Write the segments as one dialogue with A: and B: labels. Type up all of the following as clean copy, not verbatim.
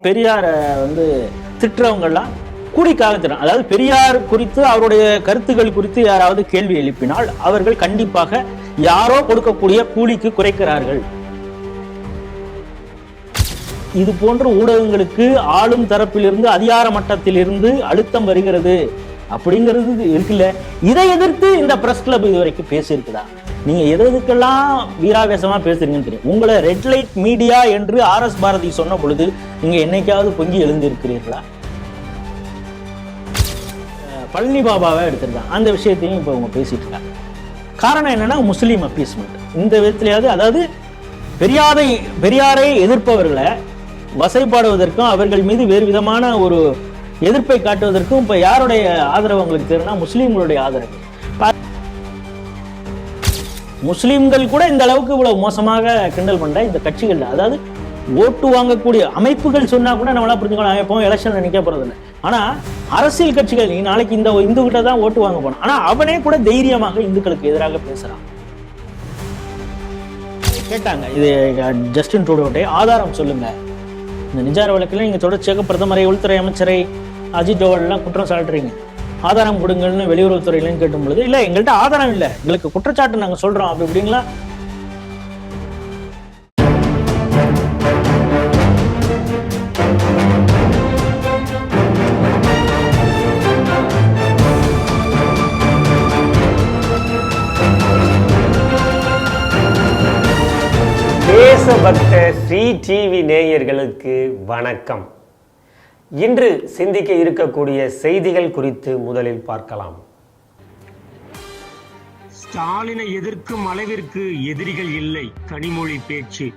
A: பெரியாரை வந்து திட்டுறவங்கெல்லாம் கூலிக்காக திட்டம். அதாவது பெரியார் குறித்து அவருடைய கருத்துக்கள் குறித்து யாராவது கேள்வி எழுப்பினால் அவர்கள் கண்டிப்பாக யாரோ கொடுக்கக்கூடிய கூலிக்கு குறைக்கிறார்கள். இது போன்ற ஊடகங்களுக்கு ஆளும் தரப்பிலிருந்து அதிகார மட்டத்திலிருந்து அழுத்தம் வருகிறது அப்படிங்கிறது இருக்குல்ல. இதை எதிர்த்து இந்த பிரஸ் கிளப் இதுவரைக்கும் பேசியிருக்குதா? நீங்க எதுக்கெல்லாம் வீராவேசமா பேசுறீங்கன்னு தெரியும். உங்களை ரெட் லைட் மீடியா என்று RS பாரதி சொன்ன பொழுது நீங்க என்னைக்காவது பொங்கி எழுந்திருக்கிறீர்களா? பழனி பாபாவை எடுத்திருக்காங்க, அந்த விஷயத்தையும் இப்ப அவங்க பேசிட்டு இருக்காங்க. காரணம் என்னன்னா முஸ்லீம் அப்பீஸ்மெண்ட். இந்த விதத்திலேயாவது, அதாவது பெரியாரை எதிர்ப்பவர்களை வசைப்பாடுவதற்கும் அவர்கள் மீது வேறு விதமான ஒரு எதிர்ப்பை காட்டுவதற்கும் இப்ப யாருடைய ஆதரவு உங்களுக்கு தெரியும்னா முஸ்லீம்களுடைய ஆதரவு. முஸ்லீம்கள் கூட இந்த அளவுக்கு இவ்வளவு மோசமாக கிண்டல் பண்ற இந்த கட்சிகள், அதாவது ஓட்டு வாங்கக்கூடிய அமைப்புகள் சொன்னா கூட நம்மளா புரிஞ்சுக்கலாம், எப்போ எலெக்ஷன்ல நிக்க போறது இல்லை. ஆனா அரசியல் கட்சிகள், நீ நாளைக்கு இந்த இந்து கிட்ட தான் ஓட்டு வாங்க போனோம், ஆனா அவனே கூட தைரியமாக இந்துக்களுக்கு எதிராக பேசுறான். கேட்டாங்க, இது ஜஸ்டின் ட்ரூடோட்டே ஆதாரம் சொல்லுங்க, இந்த நிஜார வழக்கில் நீங்க தொடர்ச்சியாக பிரதமரை, உள்துறை அமைச்சரை, அஜித் டோவல் எல்லாம் குற்றம் சாட்டுறீங்க, ஆதாரம் கொடுங்கன்னு வெளியுறவுத்துறையிலும் கேட்டும் பொழுது இல்ல எங்கள்கிட்ட ஆதாரம் இல்லை, எங்களுக்கு குற்றச்சாட்டு நாங்க சொல்றோம் அப்படி இப்படிங்களா.
B: தேசபக்த ஸ்ரீ டிவி நேயர்களுக்கு வணக்கம். இன்று சிந்திக்க இருக்கக்கூடிய செய்திகள் குறித்து முதலில் பார்க்கலாம்.
C: ஸ்டாலினை எதிர்க்கும் அளவிற்கு எதிரிகள் இல்லை, கனிமொழி பேச்சு.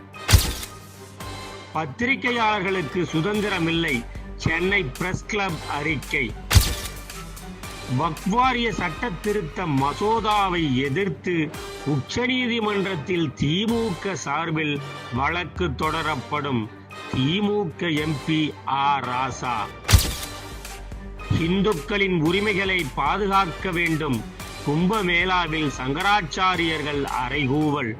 C: பத்திரிகையாளர்களுக்கு சுதந்திரம் இல்லை, சென்னை பிரஸ் கிளப் அறிக்கை. வக்ஃப் வாரிய சட்ட திருத்த மசோதாவை எதிர்த்து உச்சநீதிமன்றத்தில் திமுக சார்பில் வழக்கு தொடரப்படும், திமுக MP ஆர் ராசா. இந்துக்களின் உரிமைகளை பாதுகாக்க வேண்டும், கும்பமேளாவில் சங்கராச்சாரியர்கள் அறைகூவல்.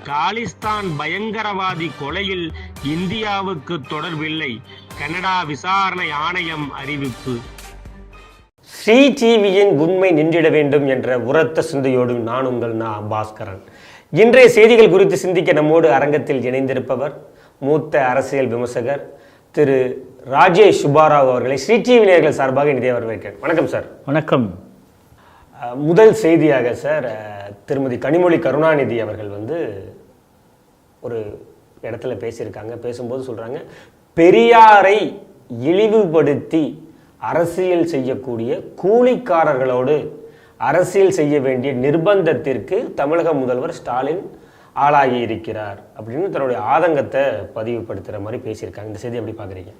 C: காலிஸ்தான் பயங்கரவாதி கொலையில் இந்தியாவுக்கு தொடர்பில்லை, கனடா விசாரணை ஆணையம் அறிவிப்பு.
B: ஸ்ரீ டிவியின் உண்மை நின்றிட வேண்டும் என்ற உரத்த சிந்தையோடு நான் உங்கள் பாஸ்கரன். இன்றைய செய்திகள் குறித்து சிந்திக்க நம்மோடு அரங்கத்தில் இணைந்திருப்பவர் மூத்த அரசியல் விமர்சகர் திரு ராஜேஷ் சுப்பாராவ் அவர்களை ஸ்ரீ டிவி நேயர்கள் சார்பாக இனிதே வரவேற்கிறேன். வணக்கம் சார்.
A: வணக்கம்.
B: முதல் செய்தியாக சார், திருமதி கனிமொழி கருணாநிதி அவர்கள் ஒரு இடத்துல பேசியிருக்காங்க. பேசும்போது சொல்றாங்க, பெரியாரை இழிவுபடுத்தி அரசியல் செய்யக்கூடிய கூலிக்காரர்களோடு அரசியல் செய்ய வேண்டிய நிர்பந்தத்திற்கு தமிழக முதல்வர் ஸ்டாலின் ஆளாகி இருக்கிறார் அப்படின்னு தன்னுடைய ஆதங்கத்தை பதிவுபடுத்துகிற மாதிரி பேசியிருக்காங்க. இந்த செய்தி எப்படி பார்க்குறீங்க?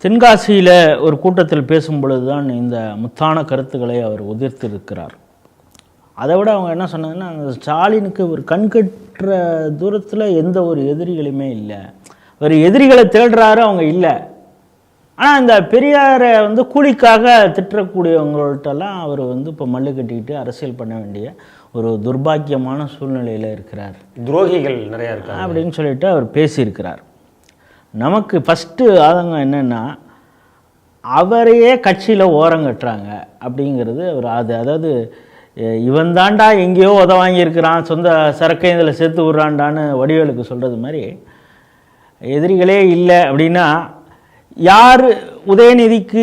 A: தென்காசியில் ஒரு கூட்டத்தில் பேசும் பொழுதுதான் இந்த முத்தான கருத்துக்களை அவர் உதிர்த்திருக்கிறார். அதை விட அவங்க என்ன சொன்னாங்கன்னா, ஸ்டாலினுக்கு ஒரு கண்கட்டுற தூரத்தில் எந்த ஒரு எதிரிகளுமே இல்லை, ஒரு எதிரிகளை தேடுறாரு அவங்க இல்லை. ஆனால் இந்த பெரியாரை கூலிக்காக திட்டக்கூடியவங்கள்ட்டெல்லாம் அவர் இப்போ மல்லு கட்டிக்கிட்டு அரசியல் பண்ண வேண்டிய ஒரு துர்பாக்கியமான சூழ்நிலையில் இருக்கிறார்,
B: துரோகிகள் நிறையா இருக்காங்க
A: அப்படின்னு சொல்லிட்டு அவர் பேசியிருக்கிறார். நமக்கு ஃபஸ்ட்டு ஆதங்கம் என்னென்னா, அவரையே கட்சியில் ஓரங்கட்டுறாங்க அப்படிங்கிறது அவர் அதாவது இவன் தாண்டா எங்கேயோ உத வாங்கியிருக்கிறான், சொந்த சரக்கை இதில் சேர்த்து விட்றான்டான்னு வடிவேலுக்கு சொல்கிறது மாதிரி, எதிரிகளே இல்லை அப்படின்னா யார் உதயநிதிக்கு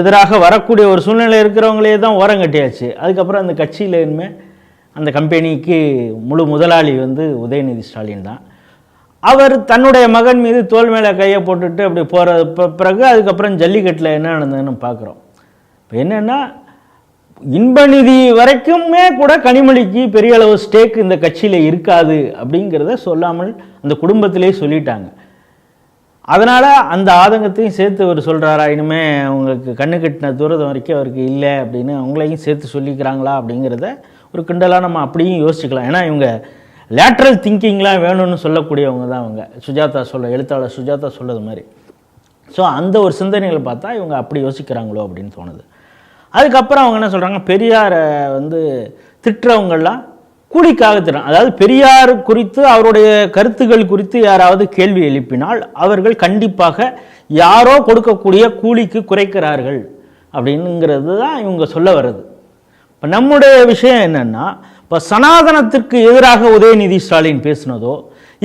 A: எதிராக வரக்கூடிய ஒரு சூழ்நிலை இருக்கிறவங்களே தான் ஓரம் கட்டியாச்சு. அதுக்கப்புறம் அந்த கட்சியில் இனிமேல் அந்த கம்பெனிக்கு முழு முதலாளி உதயநிதி ஸ்டாலின் தான். அவர் தன்னுடைய மகன் மீது தோல் மேலே கையை போட்டுட்டு அப்படி போகிற பிறகு அதுக்கப்புறம் ஜல்லிக்கட்டில் என்ன நடந்ததுன்னு பார்க்குறோம். இப்போ என்னென்னா, இன்பநிதி வரைக்குமே கூட கனிமொழிக்கு பெரிய அளவு ஸ்டேக் இந்த கட்சியில் இருக்காது அப்படிங்கிறத சொல்லாமல் அந்த குடும்பத்திலே சொல்லிட்டாங்க. அதனால் அந்த ஆதங்கத்தையும் சேர்த்து அவர் சொல்கிறாரா, இனிமேல் அவங்களுக்கு கண்ணு கட்டின தூரத்தை வரைக்கும் அவருக்கு இல்லை அப்படின்னு அவங்களையும் சேர்த்து சொல்லிக்கிறாங்களா அப்படிங்கிறத ஒரு கிண்டலாக நம்ம அப்படியும் யோசிச்சுக்கலாம். ஏன்னா இவங்க லேட்ரல் திங்கிங்லாம் வேணும்னு சொல்லக்கூடியவங்க தான் அவங்க. எழுத்தாளர் சுஜாதா சொல்கிறது மாதிரி. ஸோ அந்த ஒரு சிந்தனைகளை பார்த்தா இவங்க அப்படி யோசிக்கிறாங்களோ அப்படின்னு தோணுது. அதுக்கப்புறம் அவங்க என்ன சொல்கிறாங்க, பெரியாரை திட்டுறவங்கெல்லாம் கூலிக்காக திறன். அதாவது பெரியார் குறித்து அவருடைய கருத்துக்கள் குறித்து யாராவது கேள்வி எழுப்பினால் அவர்கள் கண்டிப்பாக யாரோ கொடுக்கக்கூடிய கூலிக்கு குறைக்கிறார்கள் அப்படிங்கிறது தான் இவங்க சொல்ல வர்றது. இப்போ நம்முடைய விஷயம் என்னன்னா, இப்போ சனாதனத்திற்கு எதிராக உதயநிதி ஸ்டாலின் பேசினதோ,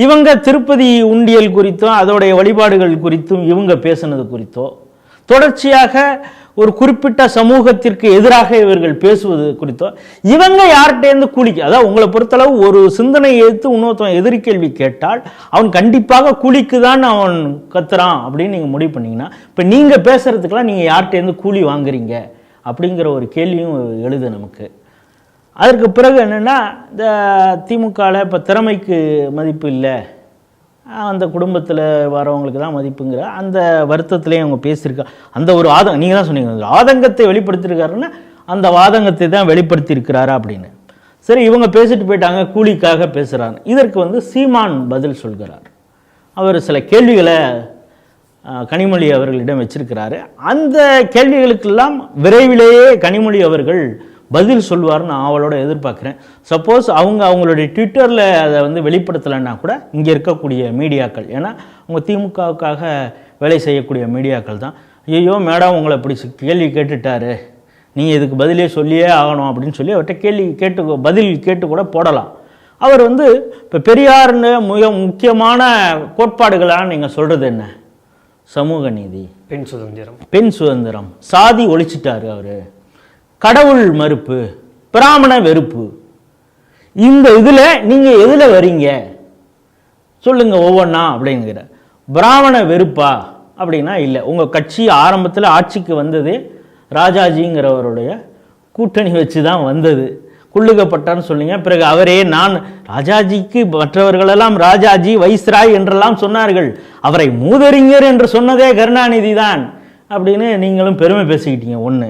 A: இவங்க திருப்பதி உண்டியல் குறித்தும் அதோடைய வழிபாடுகள் குறித்தும் இவங்க பேசினது குறித்தோ, தொடர்ச்சியாக ஒரு குறிப்பிட்ட சமூகத்திற்கு எதிராக இவர்கள் பேசுவது குறித்தோ, இவங்க யார்கிட்டேருந்து கூலிக்கு, அதாவது உங்களை பொறுத்தளவு ஒரு சிந்தனை எடுத்து இன்னொருத்தவன் எதிரி கேள்வி கேட்டால் அவன் கண்டிப்பாக கூலிக்கு தான் அவன் கத்துறான் அப்படின்னு நீங்கள் முடிவு பண்ணீங்கன்னா, இப்போ நீங்கள் பேசுறதுக்கெல்லாம் நீங்கள் யார்கிட்டேருந்து கூலி வாங்குறீங்க அப்படிங்கிற ஒரு கேள்வியும் எழுது நமக்கு. அதற்கு பிறகு என்னென்னா, இந்த திமுகவில் இப்போ திறமைக்கு மதிப்பு இல்லை, அந்த குடும்பத்தில் வரவங்களுக்கு தான் மதிப்புங்கிற அந்த வருத்தத்திலேயே அவங்க பேசியிருக்கா. அந்த ஒரு ஆதங்கம் நீங்கள் தான் சொன்னீங்க, ஆதங்கத்தை வெளிப்படுத்தியிருக்காருன்னா அந்த ஆதங்கத்தை தான் வெளிப்படுத்தியிருக்கிறாரா அப்படின்னு. சரி, இவங்க பேசிட்டு போயிட்டாங்க, கூலிக்காக பேசுகிறாங்க. இதற்கு சீமான் பதில் சொல்கிறார். அவர் சில கேள்விகளை கனிமொழி அவர்களிடம் வச்சிருக்கிறாரு. அந்த கேள்விகளுக்கெல்லாம் விரைவிலேயே கனிமொழி அவர்கள் பதில் சொல்வார்னு நான் அவளோட எதிர்பார்க்குறேன். சப்போஸ் அவங்களுடைய ட்விட்டரில் அதை வெளிப்படுத்தலைன்னா கூட இங்கே இருக்கக்கூடிய மீடியாக்கள், ஏன்னா அவங்க திமுகவுக்காக வேலை செய்யக்கூடிய மீடியாக்கள் தான், ஐயோ மேடம் உங்களை இப்படி கேள்வி கேட்டுட்டாரு, நீங்கள் இதுக்கு பதிலே சொல்லியே ஆகணும் அப்படின்னு சொல்லி அவர்கிட்ட பதில் கேட்டு கூட போடலாம். அவர் இப்போ பெரியார்னு மிக முக்கியமான கோட்பாடுகளாக நீங்கள் சொல்கிறது என்ன? சமூக நீதி, பெண் சுதந்திரம், சாதி ஒழிச்சிட்டாரு அவர், கடவுள் மறுப்பு, பிராமண வெறுப்பு. இந்த இதில் நீங்கள் எதில் வரீங்க சொல்லுங்க ஒவ்வொன்றா அப்படிங்கிற. பிராமண வெறுப்பா அப்படின்னா இல்லை. உங்கள் கட்சி ஆரம்பத்தில் ஆட்சிக்கு வந்ததே ராஜாஜிங்கிறவருடைய கூட்டணி வச்சு தான் வந்தது. குள்ளுகப்பட்டான்னு சொன்னீங்க. பிறகு அவரே நான் ராஜாஜிக்கு மற்றவர்களெல்லாம் ராஜாஜி வைஸ்ராய் என்றெல்லாம் சொன்னார்கள், அவரை மூதறிஞர் என்று சொன்னதே கருணாநிதி தான் அப்படின்னு நீங்களும் பெருமை பேசிக்கிட்டீங்க. ஒன்று.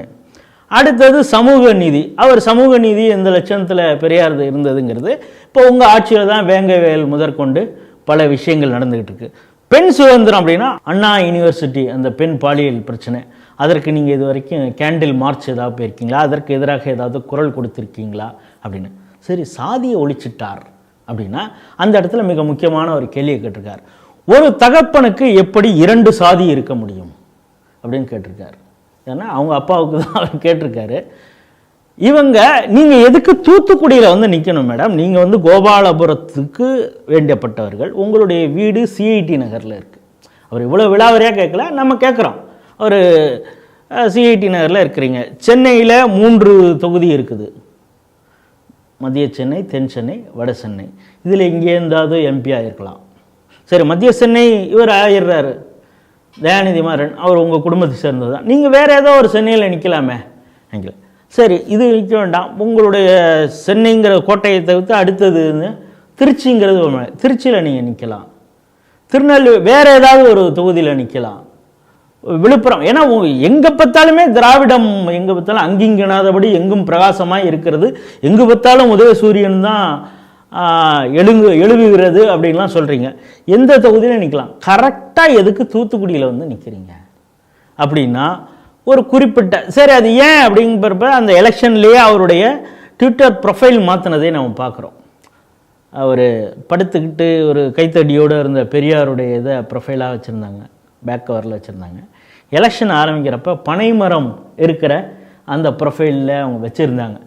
A: அடுத்தது சமூக நீதி. அவர் சமூக நீதி எந்த லட்சணத்தில் பெரியார் இருந்ததுங்கிறது இப்போ உங்கள் ஆட்சியில் தான் வேங்கவேல் முதற்கொண்டு பல விஷயங்கள் நடந்துக்கிட்டு இருக்கு. பெண் சுதந்திரம் அப்படின்னா அண்ணா யூனிவர்சிட்டி அந்த பெண் பாலியல் பிரச்சனை, அதற்கு நீங்கள் இது வரைக்கும் கேண்டில் மார்ச் ஏதாவது போயிருக்கீங்களா? அதற்கு எதிராக ஏதாவது குரல் கொடுத்துருக்கீங்களா அப்படின்னு. சரி, சாதியை ஒழிச்சிட்டார் அப்படின்னா அந்த இடத்துல மிக முக்கியமான ஒரு கேள்வியை கேட்டிருக்கார். ஒரு தகப்பனுக்கு எப்படி 2 சாதி இருக்க முடியும் அப்படின்னு கேட்டிருக்காரு. ஏன்னா அவங்க அப்பாவுக்கு தான் அவர் கேட்டிருக்காரு. நீங்கள் எதுக்கு தூத்துக்குடியில் நிற்கணும் மேடம்? நீங்கள் கோபாலபுரத்துக்கு வேண்டியப்பட்டவர்கள், உங்களுடைய வீடு சிஐடி நகரில் இருக்குது. அவர் இவ்வளோ விலாவரியாக கேட்கல, நம்ம கேட்குறோம். ஒரு சிஐடி நகரில் இருக்கிறீங்க. சென்னையில் 3 தொகுதி இருக்குது, மத்திய சென்னை, தென் சென்னை, வட சென்னை. இதில் எங்கே இருந்தாவது எம்பியாக இருக்கலாம். சரி, மத்திய சென்னை இவர் ஆயிடுறாரு, தயாநிதி மாறன், அவர் உங்கள் குடும்பத்தை சேர்ந்தது தான். நீங்கள் வேறு ஏதோ ஒரு சென்னையில் நிற்கலாமே. நிற்கல. சரி, இது நிற்க வேண்டாம். உங்களுடைய சென்னைங்கிற கோட்டையை தவிர்த்து அடுத்ததுன்னு திருச்சிங்கிறது, திருச்சியில் நீங்கள் நிற்கலாம். திருநெல்வேலி வேறு ஏதாவது ஒரு தொகுதியில் நிற்கலாம். விழுப்புரம், ஏன்னா எங்கே பார்த்தாலுமே திராவிடம், எங்கே பார்த்தாலும் அங்கிங்கனாதபடி எங்கும் பிரகாசமாக இருக்கிறது, எங்கு பார்த்தாலும் உதயசூரியன் தான் எழுவுகிறது அப்படின்லாம் சொல்கிறீங்க. எந்த தொகுதியில் நிற்கலாம். கரெக்டாக எதுக்கு தூத்துக்குடியில் நிற்கிறீங்க அப்படின்னா ஒரு குறிப்பிட்ட, சரி அது ஏன் அப்படிங்கிறப்ப அந்த எலெக்ஷன்லேயே அவருடைய ட்விட்டர் ப்ரொஃபைல் மாற்றினதே நம்ம பார்க்குறோம். அவர் படுத்துக்கிட்டு ஒரு கைத்தடியோடு இருந்த பெரியாருடைய இதை ப்ரொஃபைலாக வச்சுருந்தாங்க, பேக் கவரில் வச்சுருந்தாங்க. எலெக்ஷன் ஆரம்பிக்கிறப்ப பனைமரம் இருக்கிற அந்த ப்ரொஃபைலில் அவங்க வச்சுருந்தாங்க.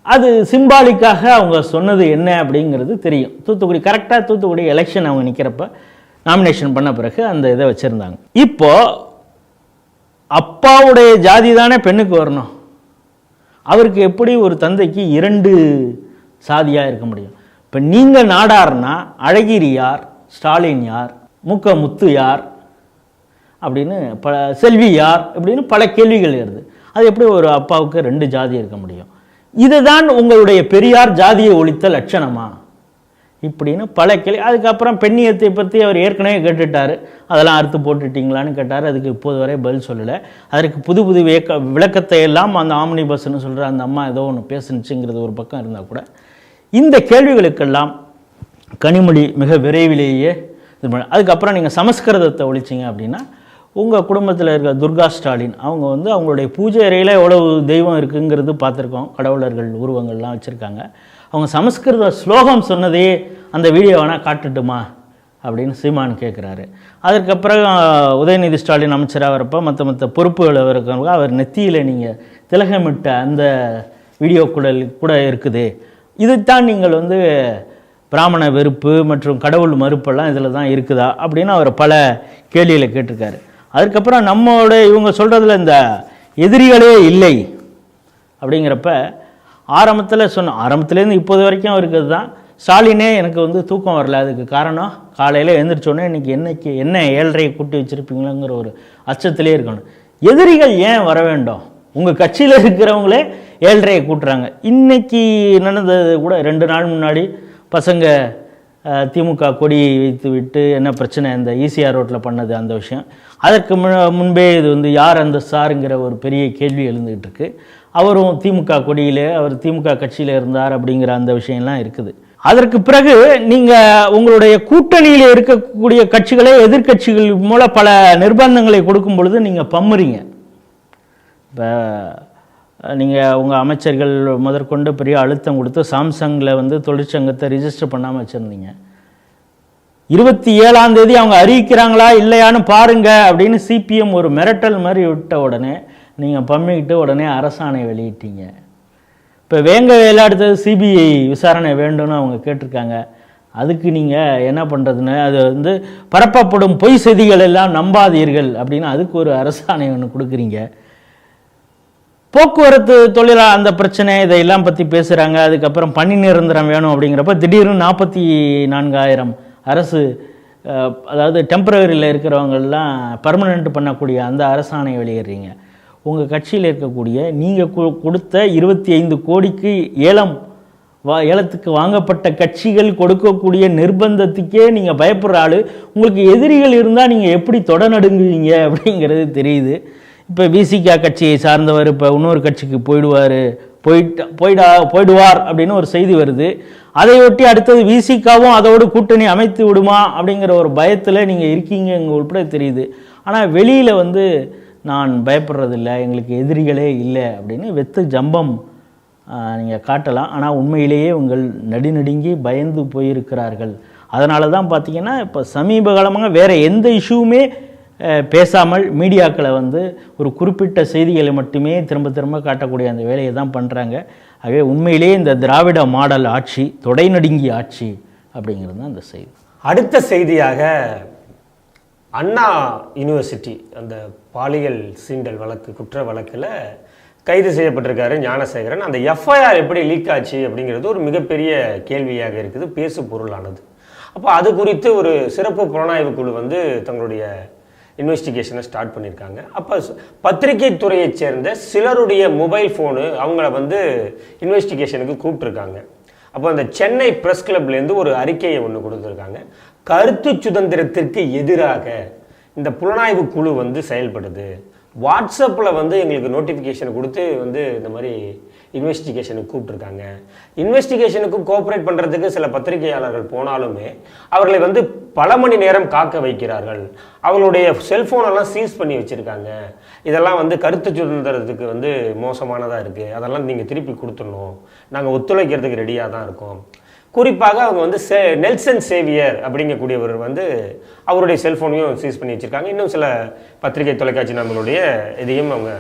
A: அது சிம்பாலிக்காக அவங்க சொன்னது என்ன அப்படிங்கிறது தெரியும். தூத்துக்குடி கரெக்டாக தூத்துக்குடி எலெக்ஷன் அவங்க நிற்கிறப்ப நாமினேஷன் பண்ண பிறகு அந்த இதை வச்சுருந்தாங்க. இப்போது அப்பாவுடைய ஜாதி தானே பெண்ணுக்கு வரணும். அவருக்கு எப்படி ஒரு தந்தைக்கு 2 சாதியாக இருக்க முடியும்? இப்போ நீங்கள் நாடார்னா அழகிரி யார், ஸ்டாலின் யார், முத்து யார் அப்படின்னு செல்வி யார் இப்படின்னு பல கேள்விகள் வருது. அது எப்படி ஒரு அப்பாவுக்கு 2 ஜாதி இருக்க முடியும்? இதுதான் உங்களுடைய பெரியார் ஜாதியை ஒழித்த லட்சணமா இப்படின்னு பல கேள்வி. அதுக்கப்புறம் பெண்ணியத்தை பற்றி அவர் ஏற்கனவே கேட்டுட்டார், அதெல்லாம் அறுத்து போட்டுட்டீங்களான்னு கேட்டார். அதுக்கு இப்போது வரை பதில் சொல்லலை. அதற்கு புது விளக்கத்தை எல்லாம் அந்த ஆம்னி பஸ்ன்னு சொல்கிற அந்த அம்மா ஏதோ ஒன்று பேசுனுச்சுங்கிறது ஒரு பக்கம் இருந்தால் கூட இந்த கேள்விகளுக்கெல்லாம் கனிமொழி மிக விரைவிலேயே இது பண்ண. அதுக்கப்புறம் நீங்கள் சமஸ்கிருதத்தை ஒழிச்சிங்க அப்படின்னா உங்கள் குடும்பத்தில் இருக்கிற துர்கா ஸ்டாலின் அவங்க அவங்களுடைய பூஜை அறையில் எவ்வளவு தெய்வம் இருக்குங்கிறது பார்த்துருக்கோம். கடவுளர்கள் உருவங்கள்லாம் வச்சுருக்காங்க. அவங்க சமஸ்கிருத ஸ்லோகம் சொன்னதே அந்த வீடியோ வேணால் காட்டுட்டுமா அப்படின்னு சீமான் கேட்குறாரு. அதற்கப்புறம் உதயநிதி ஸ்டாலின் அமைச்சராக வரப்போ மற்ற பொறுப்புகள் இருக்கிறவங்க அவர் நெத்தியில் நீங்கள் திலகமிட்ட அந்த வீடியோ கூட இருக்குது. இதுதான் நீங்கள் வந்து பிராமண வெறுப்பு மற்றும் கடவுள் மறுப்பெல்லாம் இதில் தான் இருக்குதா அப்படின்னு அவர் பல கேள்வியில் கேட்டிருக்காரு. அதுக்கப்புறம் நம்மளோட இவங்க சொல்கிறதுல இந்த எதிரிகளே இல்லை அப்படிங்கிறப்ப ஆரம்பத்துலேருந்து இப்போது வரைக்கும் அவருக்கு தான் ஸ்டாலினே எனக்கு வந்து தூக்கம் வரல, அதுக்கு காரணம் காலையில் எழுந்திரிச்சோன்னே இன்றைக்கி என்ன 7:30 கூட்டி வச்சுருப்பீங்களோங்கிற ஒரு அச்சத்திலே இருக்கணும். எதிரிகள் ஏன் வர வேண்டும்? உங்கள் கட்சியில் இருக்கிறவங்களே 7:30 கூட்டுறாங்க. இன்றைக்கி நடந்தது கூட 2 நாள் முன்னாடி பசங்க திமுக கொடி வைத்து விட்டு என்ன பிரச்சனை இந்த ஈசிஆர் ரோட்டில் பண்ணது அந்த விஷயம். அதற்கு முன்பே இது வந்து யார் அந்த சாருங்கிற ஒரு பெரிய கேள்வி எழுந்துக்கிட்டு இருக்கு. அவரும் திமுக கொடியிலே அவர் திமுக கட்சியில் இருந்தார் அப்படிங்கிற அந்த விஷயம்லாம் இருக்குது. அதற்கு பிறகு நீங்கள் உங்களுடைய கூட்டணியில் இருக்கக்கூடிய கட்சிகளே எதிர்கட்சிகள் மூலம் பல நிர்பந்தங்களை கொடுக்கும் பொழுது நீங்கள் பம்முறீங்க. இப்போ நீங்கள் உங்கள் அமைச்சர்கள் முதற்கொண்டு பெரிய அழுத்தம் கொடுத்து சாம்சங்கில் வந்து தொழிற்சங்கத்தை ரிஜிஸ்டர் பண்ணாமல் வச்சுருந்தீங்க. 27ஆம் தேதி அவங்க அறிவிக்கிறாங்களா இல்லையான்னு பாருங்க அப்படின்னு சிபிஎம் ஒரு மிரட்டல் மாதிரி விட்ட உடனே நீங்கள் பம்மிக்கிட்டு உடனே அரசாணை வெளியிட்டீங்க. இப்போ வேங்க அடுத்தது சிபிஐ விசாரணை வேண்டும்னு அவங்க கேட்டிருக்காங்க. அதுக்கு நீங்கள் என்ன பண்ணுறதுன்னு அது வந்து பரப்பப்படும் பொய் செய்திகள் எல்லாம் நம்பாதீர்கள் அப்படின்னு அதுக்கு ஒரு அரசாணை ஒன்று கொடுக்குறீங்க. போக்குவரத்து தொழிலாளர் அந்த பிரச்சனை இதையெல்லாம் பற்றி பேசுகிறாங்க. அதுக்கப்புறம் பணி நிரந்தரம் வேணும் அப்படிங்கிறப்ப திடீர்னு 44,000 அரசு அதாவது டெம்பரவரியில் இருக்கிறவங்கெல்லாம் பர்மனெண்ட் பண்ணக்கூடிய அந்த அரசாணை வெளியேறீங்க. உங்கள் கட்சியில் இருக்கக்கூடிய நீங்கள் கொடுத்த 25 கோடிக்கு ஏலத்துக்கு வாங்கப்பட்ட கட்சிகள் கொடுக்கக்கூடிய நிர்பந்தத்துக்கே நீங்கள் பயப்படுற ஆள். உங்களுக்கு எதிரிகள் இருந்தால் நீங்கள் எப்படி தொடநடுங்குவீங்க அப்படிங்கிறது தெரியுது. இப்போ விசிகா கட்சியை சார்ந்தவர் இப்போ இன்னொரு கட்சிக்கு போயிடுவார் அப்படின்னு ஒரு செய்தி வருது. அதையொட்டி அடுத்தது விசிகாவும் அதோடு கூட்டணி அமைத்து விடுமா அப்படிங்கிற ஒரு பயத்தில் நீங்கள் இருக்கீங்க உள்பட தெரியுது. ஆனால் வெளியில் வந்து நான் பயப்படுறதில்லை, எங்களுக்கு எதிரிகளே இல்லை அப்படின்னு வெத்து ஜம்பம் நீங்கள் காட்டலாம். ஆனால் உண்மையிலேயே உங்கள் நடுநடுங்கி பயந்து போயிருக்கிறார்கள். அதனால தான் பார்த்தீங்கன்னா இப்போ சமீப காலமாக வேறு எந்த இஷ்யூவுமே பேசாமல் மீடியாக்களை வந்து ஒரு குறிப்பிட்ட செய்திகளை மட்டுமே திரும்ப காட்டக்கூடிய அந்த வேலையை தான் பண்ணுறாங்க. ஆகவே உண்மையிலேயே இந்த திராவிட மாடல் ஆட்சி தொடை நடுங்கி ஆட்சி அப்படிங்கிறது தான் அந்த செய்தி.
B: அடுத்த செய்தியாக அண்ணா யூனிவர்சிட்டி அந்த பாலியல் சீண்டல் குற்ற வழக்கில் கைது செய்யப்பட்டிருக்காரு ஞானசேகரன். அந்த எஃப்ஐஆர் எப்படி லீக் ஆச்சு அப்படிங்கிறது ஒரு மிகப்பெரிய கேள்வியாக இருக்குது, பேசு பொருளானது. அப்போ அது குறித்து ஒரு சிறப்பு புலனாய்வு குழு வந்து தங்களுடைய இன்வெஸ்டிகேஷனை ஸ்டார்ட் பண்ணியிருக்காங்க. அப்போ பத்திரிகை துறையைச் சேர்ந்த சிலருடைய மொபைல் ஃபோனு அவங்கள வந்து இன்வெஸ்டிகேஷனுக்கு கூப்பிட்டுருக்காங்க. அப்போ அந்த சென்னை ப்ரெஸ் கிளப்லேருந்து ஒரு அறிக்கையை ஒன்று கொடுத்துருக்காங்க. கருத்து சுதந்திரத்திற்கு எதிராக இந்த புலனாய்வு குழு வந்து செயல்படுது. வாட்ஸ்அப்பில் வந்து எங்களுக்கு நோட்டிஃபிகேஷன் கொடுத்து வந்து இந்த மாதிரி இன்வெஸ்டிகேஷனுக்கு கூப்பிட்டுருக்காங்க. இன்வெஸ்டிகேஷனுக்கு கோஆப்ரேட் பண்ணுறதுக்கு சில பத்திரிகையாளர்கள் போனாலுமே அவர்களை வந்து பல மணி நேரம் காக்க வைக்கிறார்கள். அவங்களுடைய செல்ஃபோனெல்லாம் சீஸ் பண்ணி வச்சுருக்காங்க. இதெல்லாம் வந்து கருத்து சுதந்திரத்துக்கு வந்து மோசமானதாக இருக்குது, அதெல்லாம் நீங்கள் திருப்பி கொடுத்துடணும், நாங்கள் ஒத்துழைக்கிறதுக்கு ரெடியாக தான் இருக்கோம். குறிப்பாக அவங்க வந்து நெல்சன் சேவியர் அப்படிங்கக்கூடியவர் வந்து அவருடைய செல்ஃபோனையும் சீஸ் பண்ணி வச்சுருக்காங்க. இன்னும் சில பத்திரிகை தொலைக்காட்சி நம்மளுடைய இதையும் அவங்க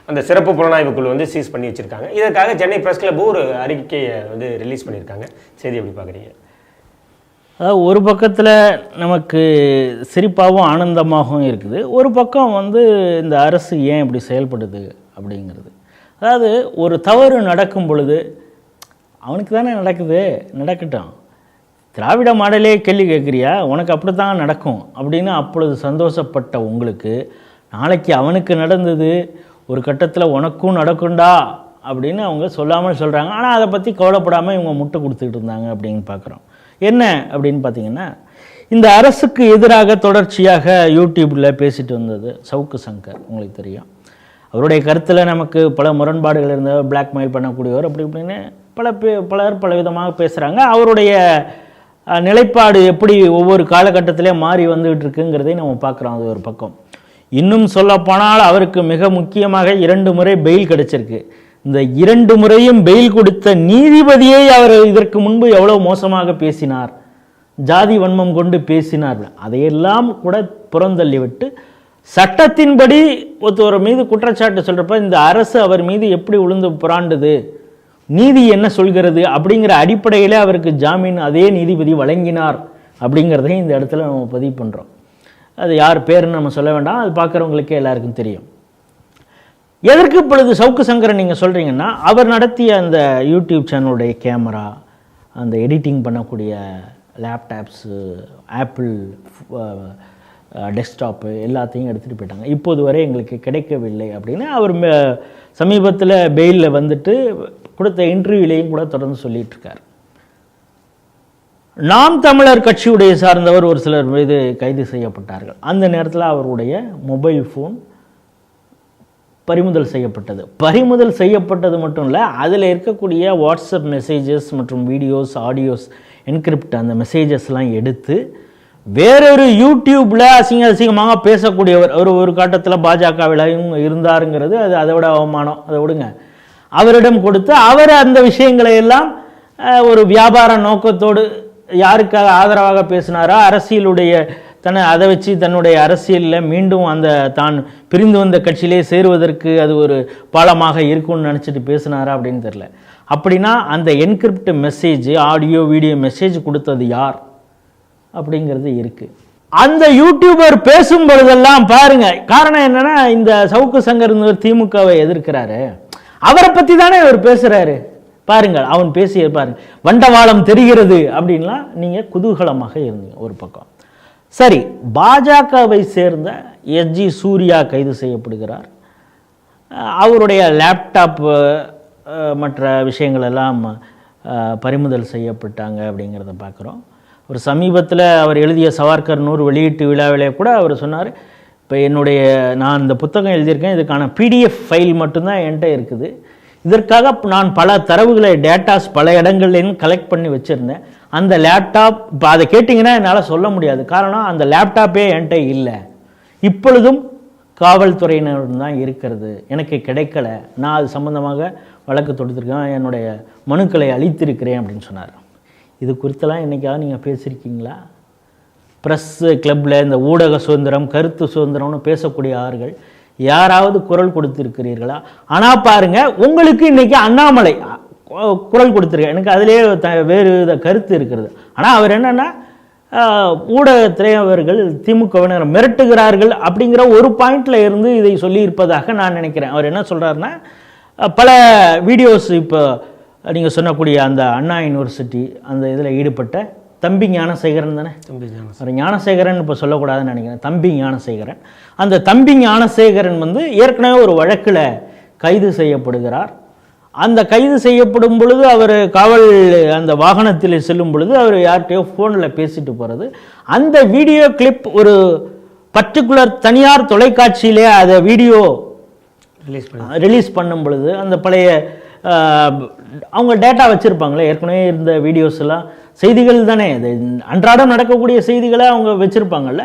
B: அந்த சிறப்பு புலனாய்வு குழு வந்து சீஸ் பண்ணி வச்சுருக்காங்க. இதற்காக சென்னை ப்ரெஸ் கிளப் ஒரு அறிக்கையை வந்து ரிலீஸ் பண்ணியிருக்காங்க. செய்தி எப்படி பார்க்குறீங்க?
A: அதாவது ஒரு பக்கத்தில் நமக்கு சிரிப்பாகவும் ஆனந்தமாகவும் இருக்குது, ஒரு பக்கம் வந்து இந்த அரசு ஏன் இப்படி செயல்படுது அப்படிங்கிறது. அதாவது ஒரு தவறு நடக்கும் பொழுது அவனுக்கு தானே நடக்குது, நடக்கட்டும், திராவிட மாடலே கேள்வி கேட்குறியா, உனக்கு அப்படி தான் நடக்கும் அப்படின்னு அப்பொழுது சந்தோஷப்பட்ட உங்களுக்கு நாளைக்கு அவனுக்கு நடந்தது ஒரு கட்டத்தில் உனக்கும் நடக்கும்டா அப்படின்னு அவங்க சொல்லாமல் சொல்கிறாங்க. ஆனால் அதை பற்றி கவலைப்படாமல் இவங்க முட்டை கொடுத்துக்கிட்டு இருந்தாங்க அப்படின்னு பார்க்குறோம். என்ன அப்படின்னு பார்த்தீங்கன்னா, இந்த அரசுக்கு எதிராக தொடர்ச்சியாக யூடியூப்பில் பேசிட்டு வந்தது சவுக்கு சங்கர், உங்களுக்கு தெரியும். அவருடைய கருத்தில் நமக்கு பல முரண்பாடுகள் இருந்தவர், பிளாக்மெயில் பண்ணக்கூடியவர், அப்படி இப்படின்னு பலர் பல விதமாக பேசுகிறாங்க. அவருடைய நிலைப்பாடு எப்படி ஒவ்வொரு காலகட்டத்திலே மாறி வந்துகிட்டு இருக்குங்கிறதையும் நம்ம பார்க்குறோம். அது ஒரு பக்கம். இன்னும் சொல்லப்போனால் அவருக்கு மிக முக்கியமாக 2 முறை பெயில் கிடச்சிருக்கு. இந்த 2 முறையும் பெயில் கொடுத்த நீதிபதியை அவர் இதற்கு முன்பு எவ்வளவு மோசமாக பேசினார், ஜாதி வன்மம் கொண்டு பேசினார். அதையெல்லாம் கூட புறந்தள்ளிவிட்டு சட்டத்தின்படி ஒருத்தவர் மீது குற்றச்சாட்டு சொல்றப்ப இந்த அரசு அவர் மீது எப்படி உளுந்து புராண்டுது, நீதி என்ன சொல்கிறது அப்படிங்கிற அடிப்படையில் அவருக்கு ஜாமீன் அதே நீதிபதி வழங்கினார் அப்படிங்கிறதையும் இந்த இடத்துல நம்ம பதிவு பண்ணுறோம். அது யார் பேருன்னு நம்ம சொல்ல வேண்டாம், அது பார்க்குறவங்களுக்கே எல்லாருக்கும் தெரியும். எதற்கு இப்பொழுது சவுக்கு சங்கரன் நீங்கள் சொல்கிறீங்கன்னா, அவர் நடத்திய அந்த யூடியூப் சேனலுடைய கேமரா, அந்த எடிட்டிங் பண்ணக்கூடிய லேப்டாப்ஸு, ஆப்பிள் டெஸ்க்டாப்பு எல்லாத்தையும் எடுத்துகிட்டு போயிட்டாங்க. இப்போது வரை எங்களுக்கு கிடைக்கவில்லை அப்படின்னு அவர் சமீபத்தில் பெயிலில் வந்துட்டு கொடுத்த இன்டர்வியூலையும் கூட தொடர்ந்து சொல்லிட்டு இருக்கார். நாம் தமிழர் கட்சியுடைய சார்ந்தவர் ஒரு சிலர் மீது கைது செய்யப்பட்டார்கள். அந்த நேரத்தில் அவருடைய மொபைல் ஃபோன் பறிமுதல் செய்யப்பட்டது. பறிமுதல் செய்யப்பட்டது மட்டும் இல்லை, அதில் இருக்கக்கூடிய வாட்ஸ்அப் மெசேஜஸ் மற்றும் வீடியோஸ், ஆடியோஸ், என்கிரிப்ட் அந்த மெசேஜஸ்லாம் எடுத்து வேறொரு யூடியூப்பில் அசிங்கமாக பேசக்கூடியவர் ஒரு கட்டத்தில் பாஜகவிலையும் இருந்தாருங்கிறது அது அதை விட அவமானம், அதை விடுங்க. அவரிடம் கொடுத்து அவர் அந்த விஷயங்களை எல்லாம் ஒரு வியாபார நோக்கத்தோடு யாருக்காக ஆதரவாக பேசினாரோ, அரசியலுடைய அதை வச்சு தன்னுடைய அரசியலில் மீண்டும் அந்த தான் பிரிந்து வந்த கட்சியிலே சேருவதற்கு அது ஒரு பாலமாக இருக்கும்னு நினச்சிட்டு பேசினாரா அப்படின்னு தெரில. அப்படின்னா அந்த encrypt message, audio video message கொடுத்தது யார் அப்படிங்கிறது இருக்குது. அந்த யூடியூபர் பேசும் பொழுதெல்லாம் பாருங்க, காரணம் என்னன்னா இந்த சவுக்கு சங்கர் திமுகவை எதிர்க்கிறாரு, அவரை பற்றி தானே அவர் பேசுகிறாரு. பாருங்கள், அவன் பேசிய பாருங்க, வண்டவாளம் தெரிகிறது அப்படின்லாம் நீங்கள் குதூகலமாக இருந்தீங்க ஒரு பக்கம். சரி, பாஜகவை சேர்ந்த எஸ்ஜி சூர்யா கைது செய்யப்படுகிறார். அவருடைய லேப்டாப் மற்ற விஷயங்கள் எல்லாம் பறிமுதல் செய்யப்பட்டாங்க அப்படிங்கிறத பார்க்குறோம். ஒரு சமீபத்தில் அவர் எழுதிய சவார்கர் 100 வெளியீட்டு விழாவிலே கூட அவர் சொன்னார், இப்போ நான் இந்த புத்தகம் எழுதியிருக்கேன், இதுக்கான பிடிஎஃப் ஃபைல் மட்டும்தான் என்கிட்ட இருக்குது, இதற்காக நான் பல தரவுகளை டேட்டாஸ் பல இடங்கள்லேருந்து கலெக்ட் பண்ணி வச்சுருந்தேன். அந்த லேப்டாப் இப்போ அதை கேட்டிங்கன்னா என்னால் சொல்ல முடியாது, காரணம் அந்த லேப்டாப்பே என்கிட்ட இல்லை, இப்பொழுதும் காவல்துறையினரும் தான் இருக்கிறது, எனக்கு கிடைக்கல, நான் அது சம்பந்தமாக வழக்கு தொடுத்திருக்கேன், என்னுடைய மனுக்களை அளித்திருக்கிறேன் அப்படின்னு சொன்னார். இது குறித்தெல்லாம் என்றைக்காவது நீங்கள் பேசியிருக்கீங்களா? ப்ரெஸ் கிளப்பில் இந்த ஊடக சுதந்திரம், கருத்து சுதந்திரம்னு பேசக்கூடிய ஆறுகள் யாராவது குரல் கொடுத்திருக்கிறீர்களா? ஆனால் பாருங்கள், உங்களுக்கு இன்றைக்கி அண்ணாமலை குரல் கொடுத்துருக்க, எனக்கு அதிலே வேறு கருத்து இருக்கிறது. ஆனால் அவர் என்னென்னா ஊடகத்திலே அவர்கள் திமுகவினர் மிரட்டுகிறார்கள் அப்படிங்கிற ஒரு பாயிண்டில் இருந்து இதை சொல்லியிருப்பதாக நான் நினைக்கிறேன். அவர் என்ன சொல்கிறாருன்னா, பல வீடியோஸ் இப்போ நீங்கள் சொன்னக்கூடிய அந்த அண்ணா யூனிவர்சிட்டி அந்த இதில் ஈடுபட்ட தம்பி ஞானசேகரன் தானே, அவர் ஞானசேகரன் இப்போ சொல்லக்கூடாதுன்னு நினைக்கிறேன், தம்பி ஞானசேகரன். அந்த தம்பி ஞானசேகரன் ஏற்கனவே ஒரு வழக்கில் கைது செய்யப்படுகிறார். அந்த கைது செய்யப்படும் பொழுது அவர் காவல் அந்த வாகனத்தில் செல்லும் பொழுது அவர் யார்கிட்டையோ ஃபோனில் பேசிட்டு போகிறது, அந்த வீடியோ கிளிப் ஒரு பர்டிகுலர் தனியார் தொலைக்காட்சியிலே அதை வீடியோ ரிலீஸ் பண்ணும் பொழுது அந்த பழைய அவங்க டேட்டா வச்சுருப்பாங்களே, ஏற்கனவே இருந்த வீடியோஸ் எல்லாம் செய்திகள் தானே, அது அன்றாடம் நடக்கக்கூடிய செய்திகளை அவங்க வச்சுருப்பாங்கல்ல,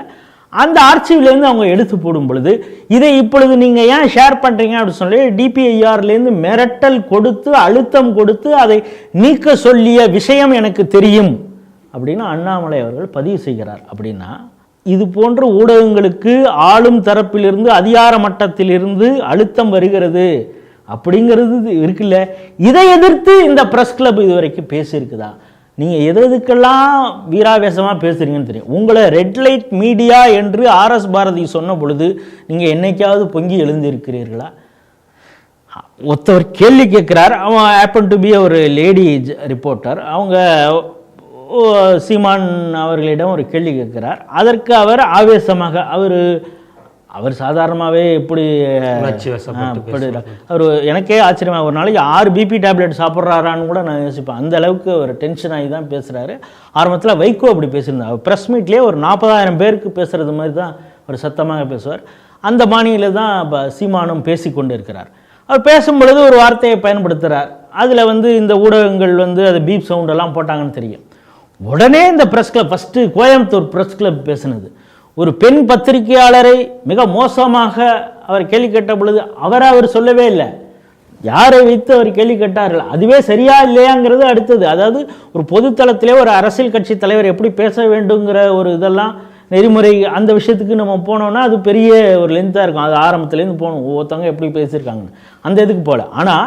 A: அந்த ஆர்ச்சிவ்லேருந்து அவங்க எடுத்து போடும் பொழுது இதை இப்பொழுது நீங்கள் ஏன் ஷேர் பண்ணுறீங்க அப்படின்னு சொல்லி டிபிஐஆர்லேருந்து மிரட்டல் கொடுத்து அழுத்தம் கொடுத்து அதை நீக்க சொல்லிய விஷயம் எனக்கு தெரியும் அப்படின்னு அண்ணாமலை அவர்கள் பதிவு செய்கிறார். அப்படின்னா இது போன்ற ஊடகங்களுக்கு ஆளும் தரப்பிலிருந்து அதிகார மட்டத்திலிருந்து அழுத்தம் வருகிறது அப்படிங்கிறது இருக்குல்ல, இதை எதிர்த்து இந்த ப்ரெஸ் கிளப் இது வரைக்கும் பேசியிருக்குதா? நீங்கள் எதுக்கெல்லாம் வீராவேசமாக பேசுகிறீங்கன்னு தெரியும். உங்களை ரெட் லைட் மீடியா என்று ஆர்எஸ் பாரதி சொன்ன பொழுது நீங்கள் என்னைக்காவது பொங்கி எழுந்திருக்கிறீர்களா? ஒருத்தவர் கேள்வி கேட்குறார், அவன் ஹேப்பன் டு பி ஒரு லேடி ரிப்போர்ட்டர், அவங்க சீமான் அவர்களிடம் ஒரு கேள்வி கேட்குறார். அதற்கு அவர் ஆவேசமாக அவர் சாதாரணமாகவே எப்படி அவர் எனக்கே ஆச்சரியமாக, ஒரு நாளைக்கு 6 பிபி டேப்லெட் சாப்பிட்றாரான்னு கூட நான் யோசிப்பேன். அந்த அளவுக்கு ஒரு டென்ஷன் ஆகி தான் பேசுகிறாரு. ஆரம்பத்தில் வைகோ அப்படி பேசியிருந்தார், அவர் ப்ரெஸ் மீட்லேயே ஒரு 40,000 பேருக்கு பேசுகிறது மாதிரி தான் ஒரு சத்தமாக பேசுவார். அந்த பாணியில் தான் இப்போ சீமானும் பேசி கொண்டு இருக்கிறார். அவர் பேசும் பொழுது ஒரு வார்த்தையை பயன்படுத்துகிறார், அதில் இந்த ஊடகங்கள் அது பீப் சவுண்டெல்லாம் போட்டாங்கன்னு தெரியும். உடனே இந்த press club, first Coimbatore press club பேசுனது, ஒரு பெண் பத்திரிகையாளரை மிக மோசமாக அவர் கேள்வி கேட்ட பொழுது அவர் சொல்லவே இல்லை, யாரை வைத்து அவர் கேள்வி கேட்டார்கள், அதுவே சரியா இல்லையாங்கிறது அடுத்தது. அதாவது ஒரு பொதுத்தளத்திலே ஒரு அரசியல் கட்சி தலைவர் எப்படி பேச வேண்டுங்கிற ஒரு இதெல்லாம் நெறிமுறை, அந்த விஷயத்துக்கு நம்ம போனோம்னா அது பெரிய ஒரு லென்த்தாக இருக்கும். அது ஆரம்பத்துலேருந்து போகணும், ஒவ்வொருத்தவங்க எப்படி பேசியிருக்காங்கன்னு அந்த இதுக்கு போகல. ஆனால்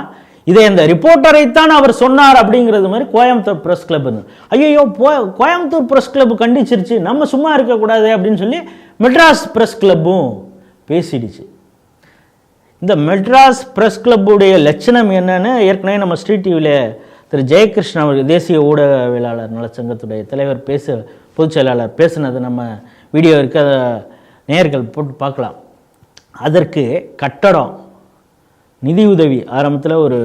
A: இதை அந்த ரிப்போர்ட்டரைத்தான் அவர் சொன்னார் அப்படிங்கிறது மாதிரி கோயம்புத்தூர் ப்ரெஸ் கிளப்னு, ஐயோ கோயம்புத்தூர் ப்ரெஸ் கிளப் கண்டிச்சிருச்சு, நம்ம சும்மா இருக்கக்கூடாது அப்படின்னு சொல்லி மெட்ராஸ் ப்ரெஸ் கிளப்பும் பேசிடுச்சு. இந்த மெட்ராஸ் ப்ரெஸ் கிளப்புடைய லட்சணம் என்னன்னு ஏற்கனவே நம்ம ஸ்ட்ரீட் டிவியில் திரு ஜெயகிருஷ்ணன் அவர் தேசிய ஊடகவியலாளர் நலச்சங்கத்துடைய தலைவர் பொதுச் செயலாளர் பேசுனது நம்ம வீடியோ இருக்க நேயர்கள் போட்டு பார்க்கலாம். அதற்கு கட்டடம், நிதியுதவி ஆரம்பத்தில் ஒரு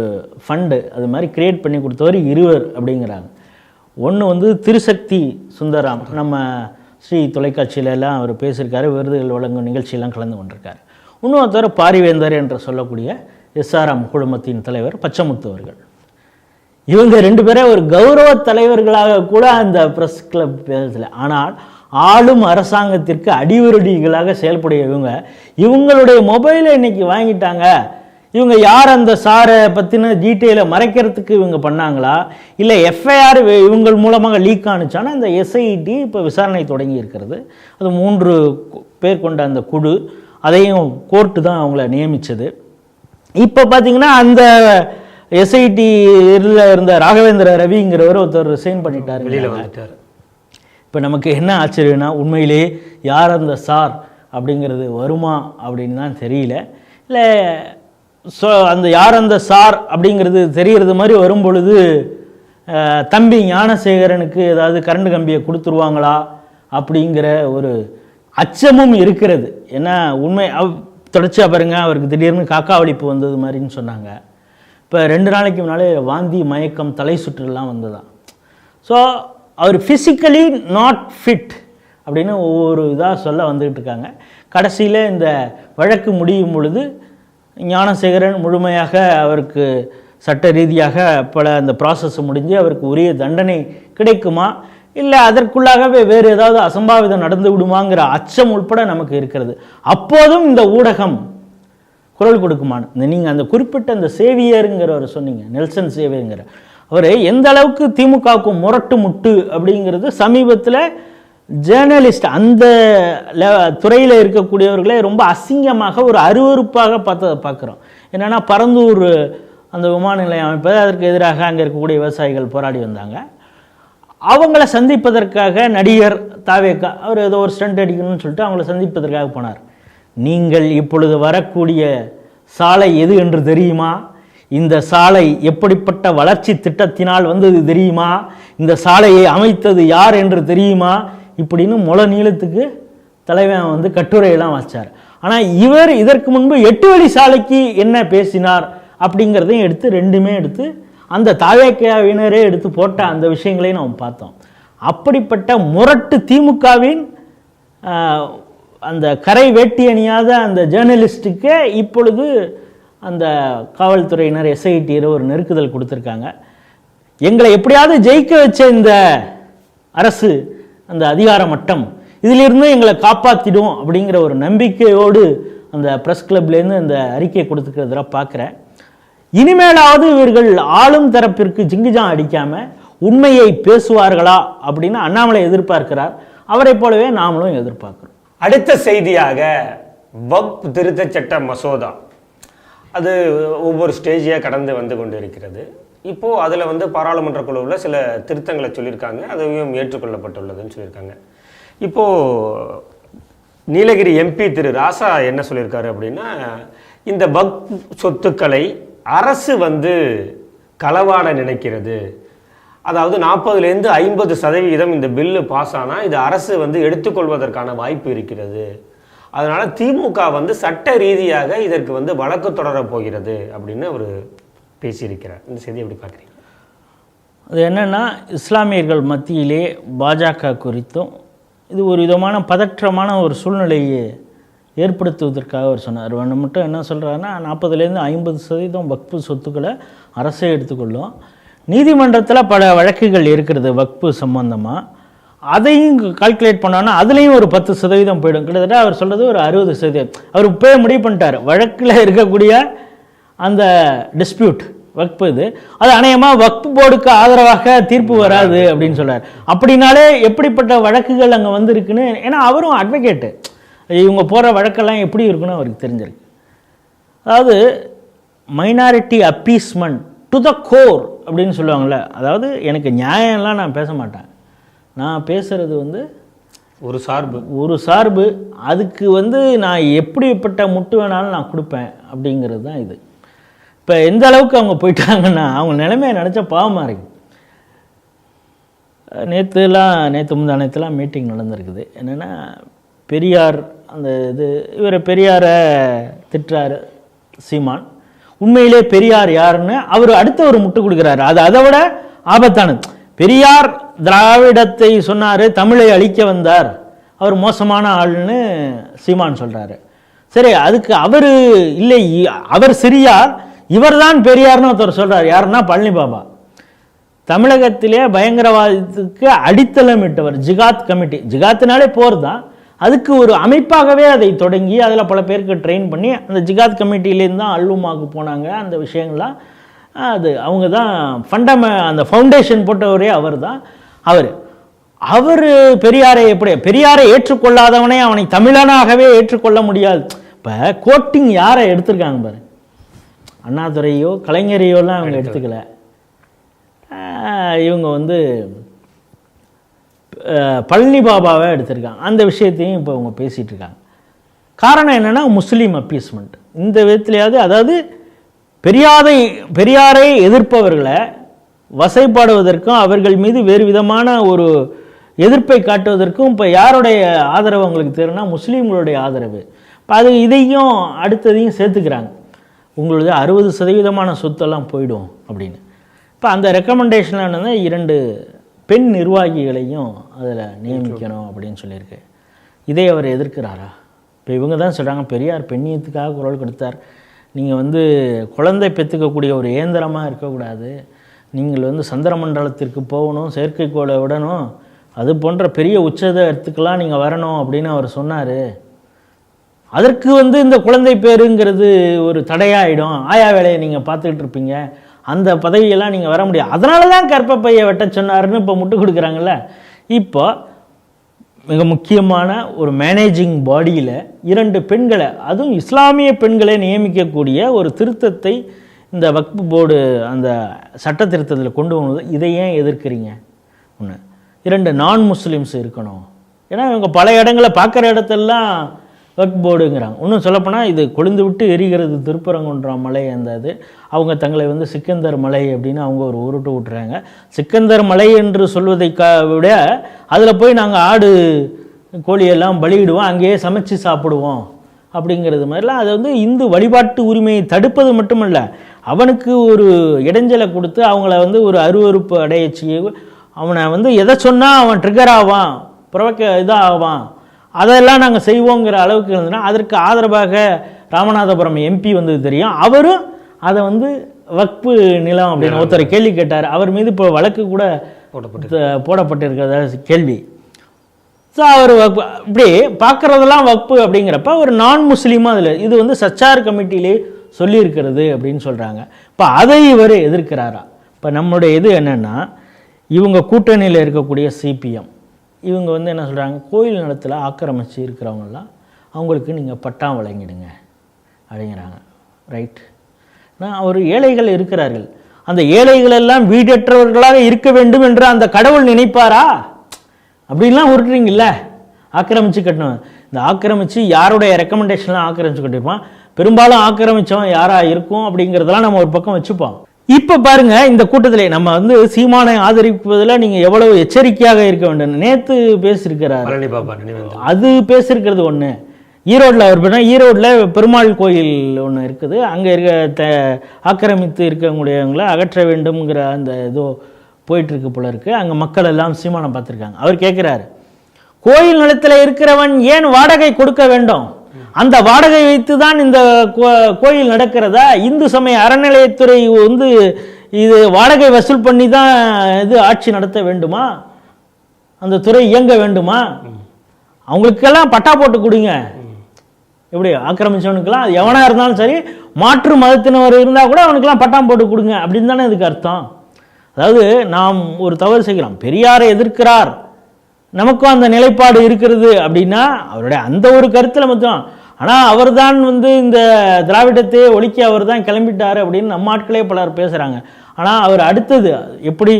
A: ஃபண்டு அது மாதிரி கிரியேட் பண்ணி கொடுத்தவர் இருவர் அப்படிங்கிறாங்க. ஒன்று திருசக்தி சுந்தராம், நம்ம ஸ்ரீ தொலைக்காட்சியிலெல்லாம் அவர் பேசியிருக்காரு, விருதுகள் வழங்கும் நிகழ்ச்சியெல்லாம் கலந்து கொண்டிருக்காரு. இன்னொருத்தர் பாரிவேந்தர் என்று சொல்லக்கூடிய SRM குழுமத்தின் தலைவர் பச்சமுத்து அவர்கள். இவங்க 2 பேரை ஒரு கௌரவ தலைவர்களாக கூட அந்த ப்ரெஸ் கிளப் பேசல. ஆனால் ஆளும் அரசாங்கத்திற்கு அடிவருடிகளாக செயல்படைய இவங்களுடைய மொபைலை இன்னைக்கு வாங்கிட்டாங்க. இவங்க யார் அந்த சாரை பற்றின டீட்டெயிலை மறைக்கிறதுக்கு இவங்க பண்ணாங்களா, இல்லை எஃப்ஐஆர் இவங்கள் மூலமாக லீக் ஆணுச்சானா அந்த SIT இப்போ விசாரணை தொடங்கி இருக்கிறது. அது 3 பேர் கொண்ட அந்த குழு, அதையும் கோர்ட்டு தான் அவங்கள நியமித்தது. இப்போ பார்த்தீங்கன்னா அந்த SIT இருந்த ராகவேந்திர ரவிங்கிறவர் ஒருத்தர் ரிசைன் பண்ணிட்டார், வெளியில் வந்துட்டார். இப்போ நமக்கு என்ன ஆச்சரியம்னா உண்மையிலே யார் அந்த சார் அப்படிங்கிறது வருமா அப்படின்னு தான் தெரியல. இல்லை அந்த யார் அந்த சார் அப்படிங்கிறது தெரிகிறது மாதிரி வரும் பொழுது தம்பி ஞானசேகரனுக்கு ஏதாவது கரண்ட் கம்பியை கொடுத்துருவாங்களா அப்படிங்கிற ஒரு அச்சமும் இருக்கிறது. ஏன்னா உண்மை தொடர்ச்சியாக பாருங்கள், அவருக்கு திடீர்னு காக்காவளிப்பு வந்தது மாதிரின்னு சொன்னாங்க. இப்போ 2 நாளைக்கு முன்னாலே வாந்தி மயக்கம் தலை சுற்றுலாம் வந்ததான். ஸோ அவர் ஃபிசிக்கலி நாட் ஃபிட் அப்படின்னு ஒவ்வொரு இதாக சொல்ல வந்துக்கிட்டு இருக்காங்க. கடைசியில் இந்த வழக்கு முடியும் பொழுது ஞானசேகரன் முழுமையாக அவருக்கு சட்ட ரீதியாக பல அந்த ப்ராசஸ் முடிஞ்சு அவருக்கு உரிய தண்டனை கிடைக்குமா, இல்லை அதற்குள்ளாகவே வேறு ஏதாவது அசம்பாவிதம் நடந்து விடுமாங்கிற அச்சம் உட்பட நமக்கு இருக்கிறது. அப்போதும் இந்த ஊடகம் குரல் கொடுக்குமான்னு நீங்கள் அந்த குறிப்பிட்ட அந்த சேவியருங்கிறவர் சொன்னீங்க, நெல்சன் சேவியருங்கிற அவர் எந்த அளவுக்கு திமுகவுக்கு முரட்டு முட்டு அப்படிங்கிறது சமீபத்தில் ஜேர்னலிஸ்ட் அந்த துறையில் இருக்கக்கூடியவர்களே ரொம்ப அசிங்கமாக ஒரு அருவருப்பாக பார்க்குறோம். என்னென்னா பரந்தூர் அந்த விமான நிலையம் அமைப்பது, அதற்கு எதிராக அங்கே இருக்கக்கூடிய விவசாயிகள் போராடி வந்தாங்க. அவங்கள சந்திப்பதற்காக நடிகர் தாவேக்கா அவர் ஏதோ ஒரு ஸ்டண்ட் அடிக்கணும்னு சொல்லிட்டு அவங்கள சந்திப்பதற்காக போனார். நீங்கள் இப்பொழுது வரக்கூடிய சாலை எது என்று தெரியுமா, இந்த சாலை எப்படிப்பட்ட வளர்ச்சி திட்டத்தினால் வந்தது தெரியுமா, இந்த சாலையை அமைத்தது யார் என்று தெரியுமா, இப்படின்னு முளை நீளத்துக்கு தலைவன் கட்டுரையெல்லாம் வாசித்தார். ஆனால் இவர் இதற்கு முன்பு 8 வழி சாலைக்கு என்ன பேசினார் அப்படிங்கிறதையும் எடுத்து 2மே எடுத்து அந்த தாவேக்கையாவினரே எடுத்து போட்ட அந்த விஷயங்களையும் நாம் பார்த்தோம். அப்படிப்பட்ட முரட்டு திமுகவின் அந்த கரை வேட்டி அணியாத அந்த ஜேர்னலிஸ்ட்டுக்கே இப்பொழுது அந்த காவல்துறையினர் SIT ஒரு நெருக்குதல் கொடுத்துருக்காங்க. எங்களை எப்படியாவது ஜெயிக்க வச்ச இந்த அரசு, அந்த அதிகார மட்டம், இதிலிருந்து எங்களை காப்பாற்றிடும் அப்படிங்கிற ஒரு நம்பிக்கையோடு அந்த ப்ரெஸ் கிளப்லேருந்து அந்த அறிக்கையை கொடுத்துக்கிறத பார்க்குறேன். இனிமேலாவது இவர்கள் ஆளும் தரப்பிற்கு ஜிங்குஜாம் அடிக்காமல் உண்மையை பேசுவார்களா அப்படின்னு அண்ணாமலை எதிர்பார்க்கிறார். அவரை போலவே நாமளும் எதிர்பார்க்கிறோம்.
B: அடுத்த செய்தியாக வக்ஃப் திருத்த சட்ட மசோதா அது ஒவ்வொரு ஸ்டேஜியாக கடந்து வந்து கொண்டு இருக்கிறது. இப்போது அதில் பாராளுமன்ற குழுவில் சில திருத்தங்களை சொல்லியிருக்காங்க, அதையும் ஏற்றுக்கொள்ளப்பட்டுள்ளதுன்னு சொல்லியிருக்காங்க. இப்போது நீலகிரி MP திரு ராசா என்ன சொல்லியிருக்காரு அப்படின்னா, இந்த வக்ஃப் சொத்துக்களை அரசு களவாட நினைக்கிறது. அதாவது 40% 50% இந்த பில்லு பாஸ் ஆனால் இது அரசு எடுத்துக்கொள்வதற்கான வாய்ப்பு இருக்கிறது. அதனால் திமுக சட்ட ரீதியாக இதற்கு வழக்கு தொடரப் போகிறது அப்படின்னு அவர் பேசியிருக்கிறார். இந்த செய்தி எப்படி பார்க்குறீங்க?
A: அது என்னென்னா, இஸ்லாமியர்கள் மத்தியிலே பாஜக குறித்தும் இது ஒரு விதமான பதற்றமான ஒரு சூழ்நிலையை ஏற்படுத்துவதற்காக அவர் சொன்னார். மட்டும் என்ன சொல்கிறாருன்னா, 40% 50% வக்ஃபு சொத்துக்களை அரசே எடுத்துக்கொள்ளும். நீதிமன்றத்தில் பல வழக்குகள் இருக்கிறது வக்ஃபு சம்பந்தமாக, அதையும் கால்குலேட் பண்ணோன்னா அதுலேயும் ஒரு 10% போயிடும். கிட்டத்தட்ட அவர் சொல்கிறது ஒரு 60%. அவர் இப்போயே முடிவு பண்ணிட்டார், வழக்கில் இருக்கக்கூடிய அந்த டிஸ்பியூட் வக்பு அது அநேகமாக வக்பு போர்டுக்கு ஆதரவாக தீர்ப்பு வராது அப்படின்னு சொல்கிறார். அப்படின்னாலே எப்படிப்பட்ட வழக்குகள் அங்கே வந்திருக்குன்னு, ஏன்னா அவரும் அட்வொகேட்டு, இவங்க போகிற வழக்கெல்லாம் எப்படி இருக்குன்னு அவருக்கு தெரிஞ்சிருக்கு. அதாவது minority appeasement to the core அப்படின்னு சொல்லுவாங்கள்ல, அதாவது எனக்கு நியாயம்லாம் நான் பேச மாட்டேன், நான் பேசுகிறது ஒரு சார்பு, அதுக்கு நான் எப்படிப்பட்ட முட்டு வேணாலும் நான் கொடுப்பேன் அப்படிங்கிறது தான் இது. இப்போ எந்த அளவுக்கு அவங்க போயிட்டாங்கன்னா அவங்க நிலைமையை நினச்சா பாவமாக இருக்கு. நேற்று முந்தானத்துலாம் மீட்டிங் நடந்திருக்குது. என்னென்னா பெரியார் அந்த இவர் பெரியாரை திட்டுறாரு சீமான். உண்மையிலே பெரியார் யாருன்னு அவர் அடுத்த ஒரு முட்டு கொடுக்குறாரு. அது அதை விட ஆபத்தானது. பெரியார் திராவிடத்தை சொன்னார், தமிழை அழிக்க வந்தார், அவர் மோசமான ஆள்னு சீமான் சொல்கிறாரு. சரி, அதுக்கு அவர் இல்லை, அவர் சிறியார், இவர் தான் பெரியார்னு ஒருத்தர் சொல்கிறார். யாருன்னா பழனி பாபா. தமிழகத்திலே பயங்கரவாதத்துக்கு அடித்தளமிட்டவர். ஜிகாத் கமிட்டி, ஜிகாத்தினாலே போர் தான், அதுக்கு ஒரு அமைப்பாகவே அதை தொடங்கி அதில் பல பேருக்கு ட்ரெயின் பண்ணி அந்த ஜிகாத் கமிட்டியிலேருந்து தான் அல்லுமாக்கு போனாங்க. அந்த விஷயங்கள்லாம் அது அவங்க தான் அந்த ஃபவுண்டேஷன் போட்டவரே அவர் தான். அவர் பெரியாரை பெரியாரை ஏற்றுக்கொள்ளாதவனே அவனை தமிழனாகவே ஏற்றுக்கொள்ள முடியாது. இப்போ கோட்டிங் யாரை எடுத்திருக்காங்க பாரு, அண்ணாதுரையோ கலைஞரையோலாம் அவங்க எடுத்துக்கல. இவங்க பழனி பாபாவை எடுத்திருக்காங்க. அந்த விஷயத்தையும் இப்போ அவங்க பேசிகிட்டு இருக்காங்க. காரணம் என்னென்னா முஸ்லீம் அப்பீஸ்மெண்ட். இந்த விதத்துலையாவது, அதாவது பெரியாரை எதிர்ப்பவர்களை வசைப்பாடுவதற்கும் அவர்கள் மீது வேறு விதமான ஒரு எதிர்ப்பை காட்டுவதற்கும் இப்போ யாருடைய ஆதரவு அவங்களுக்கு தெரியும்னா முஸ்லீம்களுடைய ஆதரவு. இப்போ இதையும் அடுத்ததையும் சேர்த்துக்கிறாங்க. உங்களது 60% சொத்தெல்லாம் போயிடும் அப்படின்னு. இப்போ அந்த ரெக்கமெண்டேஷனில் என்னன்னா 2 பெண் நிர்வாகிகளையும் அதில் நியமிக்கணும் அப்படின்னு சொல்லியிருக்கு. இதை அவர் எதிர்க்கிறாரா? இப்போ இவங்க தான் சொல்கிறாங்க பெரியார் பெண்ணியத்துக்காக குரல் கொடுத்தார், நீங்கள் குழந்தை பெற்றுக்கக்கூடிய ஒரு இயந்திரமாக இருக்கக்கூடாது, நீங்கள் சந்திரமண்டலத்திற்கு போகணும், செயற்கைக்கோளை விடணும், அது போன்ற பெரிய உச்சதத்துக்கெல்லாம் நீங்கள் வரணும் அப்படின்னு அவர் சொன்னார். அதற்கு இந்த குழந்தை பேருங்கிறது ஒரு தடையாயிடும், ஆயா வேலையை நீங்கள் பார்த்துக்கிட்டு இருப்பீங்க, அந்த பதவியெல்லாம் நீங்கள் வர முடியாது, அதனால தான் கற்பப்பையை வெட்ட சொன்னார்னு இப்போ முட்டு கொடுக்குறாங்கல்ல. இப்போ மிக முக்கியமான ஒரு மேனேஜிங் பாடியில் 2 பெண்களை, அதுவும் இஸ்லாமிய பெண்களை நியமிக்கக்கூடிய ஒரு திருத்தத்தை இந்த வக்ஃப் போர்டு அந்த சட்ட திருத்தத்தில் கொண்டு வந்தது. இதை ஏன் எதிர்க்கிறீங்க? 2 நான் முஸ்லீம்ஸ் இருக்கணும். ஏன்னா இவங்க பல இடங்களை பார்க்குற இடத்தெல்லாம் வக்ஃப் போர்டுங்கிறாங்க. இன்னும் சொல்லப்போனால் இது கொழுந்து விட்டு எரிகிறது திருப்பரங்குன்றம் மலை. அந்த அவங்க தங்களை சிக்கந்தர் மலை அப்படின்னு அவங்க ஒரு உருட்டு விட்டுறாங்க. சிக்கந்தர் மலை என்று சொல்வதை விட அதில் போய் நாங்கள் ஆடு கோழியெல்லாம் பலியிடுவோம், அங்கேயே சமைச்சு சாப்பிடுவோம் அப்படிங்கிறது மாதிரிலாம் அது இந்து வழிபாட்டு உரிமையை தடுப்பது மட்டுமல்ல, அவனுக்கு ஒரு இடைஞ்சலை கொடுத்து அவங்கள ஒரு அருவறுப்பு அடையச்சி, அவனை எதை சொன்னால் அவன் ட்ரிகர் ஆவான், இதாக ஆவான், அதெல்லாம் நாங்கள் செய்வோங்கிற அளவுக்கு இருந்ததுன்னா அதற்கு ஆதரவாக ராமநாதபுரம் எம்பி தெரியும். அவரும் அதை வக்ஃபு நிலம் அப்படின்னு ஒருத்தர் கேள்வி கேட்டார். அவர் மீது இப்போ வழக்கு கூட போடப்பட்டிருக்கிறதா கேள்வி. ஸோ அவர் இப்படி பார்க்குறதெல்லாம் வக்ஃபு அப்படிங்கிறப்ப ஒரு நான் முஸ்லீமாக அதில் இது சச்சார் கமிட்டியிலே சொல்லியிருக்கிறது அப்படின்னு சொல்கிறாங்க. இப்போ அதை இவர் எதிர்க்கிறாரா? இப்போ நம்மளுடைய இது என்னென்னா, இவங்க கூட்டணியில் இருக்கக்கூடிய சிபிஎம் இவங்க என்ன சொல்கிறாங்க, கோயில் நிலத்தில் ஆக்கிரமிச்சு இருக்கிறவங்கெல்லாம் அவங்களுக்கு நீங்கள் பட்டா வழங்கிடுங்க அப்படிங்கிறாங்க. ரைட். நான் ஒரு ஏழைகள் இருக்கிறார்கள், அந்த ஏழைகளெல்லாம் வீடற்றவர்களாக இருக்க வேண்டும் என்று அந்த கடவுள் நினைப்பாரா? அப்படின்லாம் உருட்டுறீங்கல்ல. ஆக்கிரமிச்சு கட்டணும், இந்த ஆக்கிரமிச்சு யாருடைய ரெக்கமெண்டேஷன்லாம் ஆக்கிரமிச்சு கட்டிருப்பான், பெரும்பாலும் ஆக்கிரமிச்சவன் யாராக இருக்கும் அப்படிங்கிறதெல்லாம் நம்ம ஒரு பக்கம் வச்சுப்போம். இப்போ பாருங்க, இந்த கூட்டத்தில் நம்ம சீமானை ஆதரிப்பதில் நீங்கள் எவ்வளவு எச்சரிக்கையாக இருக்க வேண்டும். நேற்று பேசியிருக்கிறார், அது பேசியிருக்கிறது ஒன்று. ஈரோட்டில் அவர் போனால் ஈரோட்டில் பெருமாள் கோயில் ஒன்று இருக்குது, அங்கே ஆக்கிரமித்து இருக்கக்கூடியவங்களை அகற்ற வேண்டும்ங்கிற அந்த ஏதோ போயிட்டுருக்கு போல இருக்குது. அங்கே மக்கள் எல்லாம் சீமானை பார்த்துருக்காங்க. அவர் கேட்குறாரு, கோயில் நிலத்தில் இருக்கிறவன் ஏன் வாடகை கொடுக்க வேண்டும்? அந்த வாடகை வைத்து தான் இந்த கோயில் நடக்கிறதா? இந்து சமய அறநிலையத்துறை இது வாடகை வசூல் பண்ணி தான் இது ஆட்சி நடத்த வேண்டுமா? அந்த துறை இயங்க வேண்டுமா? அவங்களுக்கெல்லாம் பட்டா போட்டு கொடுங்க. எப்படி ஆக்கிரமிச்சவனுக்கெல்லாம் எவனாக இருந்தாலும் சரி, மாற்று மதத்தினர் இருந்தால் கூட அவனுக்கெல்லாம் பட்டாம் போட்டு கொடுங்க அப்படின்னு தானே இதுக்கு அர்த்தம். அதாவது நாம் ஒரு தவறு செய்கிறோம், பெரியாரை எதிர்க்கிறார், நமக்கும் அந்த நிலைப்பாடு இருக்கிறது அப்படின்னா அவருடைய அந்த ஒரு கருத்தில் மட்டும். ஆனால் அவர் தான் இந்த திராவிடத்தையே ஒழிக்க அவர் தான் கிளம்பிட்டார் அப்படின்னு நம்ம ஆட்களே பலர் பேசுகிறாங்க. ஆனால் அவர் அடுத்தது எப்படி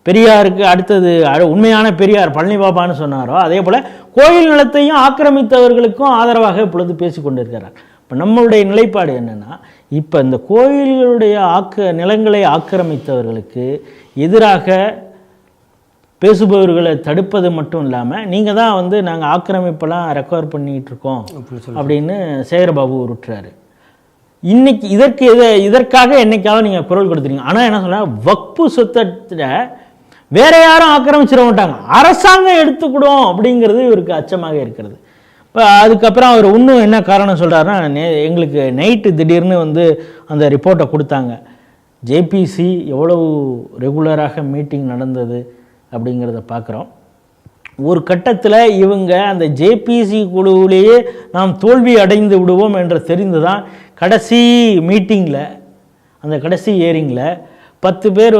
A: பெரியாருக்கு அடுத்தது உண்மையான பெரியார் பழனி பாபான்னு சொன்னாரோ, அதே போல் கோயில் நிலத்தையும் ஆக்கிரமித்தவர்களுக்கும் ஆதரவாக இப்பொழுது பேசி கொண்டிருக்கிறார். இப்போ நம்மளுடைய நிலைப்பாடு என்னென்னா, இப்போ இந்த கோயில்களுடைய நிலங்களை ஆக்கிரமித்தவர்களுக்கு எதிராக பேசுபவர்களை தடுப்பது மட்டும் இல்லாமல், நீங்கள் தான் நாங்கள் ஆக்கிரமிப்பெல்லாம் ரெக்கவர் பண்ணிகிட்டு இருக்கோம் அப்படின்னு சேகரபாபு உருட்டுறாரு. இன்னைக்கு இதற்காக என்னைக்காவது நீங்கள் குரல் கொடுத்துருங்க. ஆனால் என்ன சொல்ல, வக்பு சொத்தை வேற யாரும் ஆக்கிரமிச்சிட மாட்டாங்க, அரசாங்கம் எடுத்துக்கிடும் அப்படிங்கிறது இவருக்கு அச்சமாக இருக்கிறது. இப்போ அதுக்கப்புறம் அவர் இன்னும் என்ன காரணம் சொல்கிறாருன்னா, எங்களுக்கு நைட்டு திடீர்னு அந்த ரிப்போர்ட்டை கொடுத்தாங்க, ஜேபிசி எவ்வளவு ரெகுலராக மீட்டிங் நடந்தது அப்படிங்கிறத பார்க்குறோம். ஒரு கட்டத்தில் இவங்க அந்த ஜேபிசி குழுவிலேயே நாம் தோல்வி அடைந்து விடுவோம் என்று தெரிந்து தான் கடைசி மீட்டிங்கில், அந்த கடைசி ஹியரிங்கில் 10 பேர்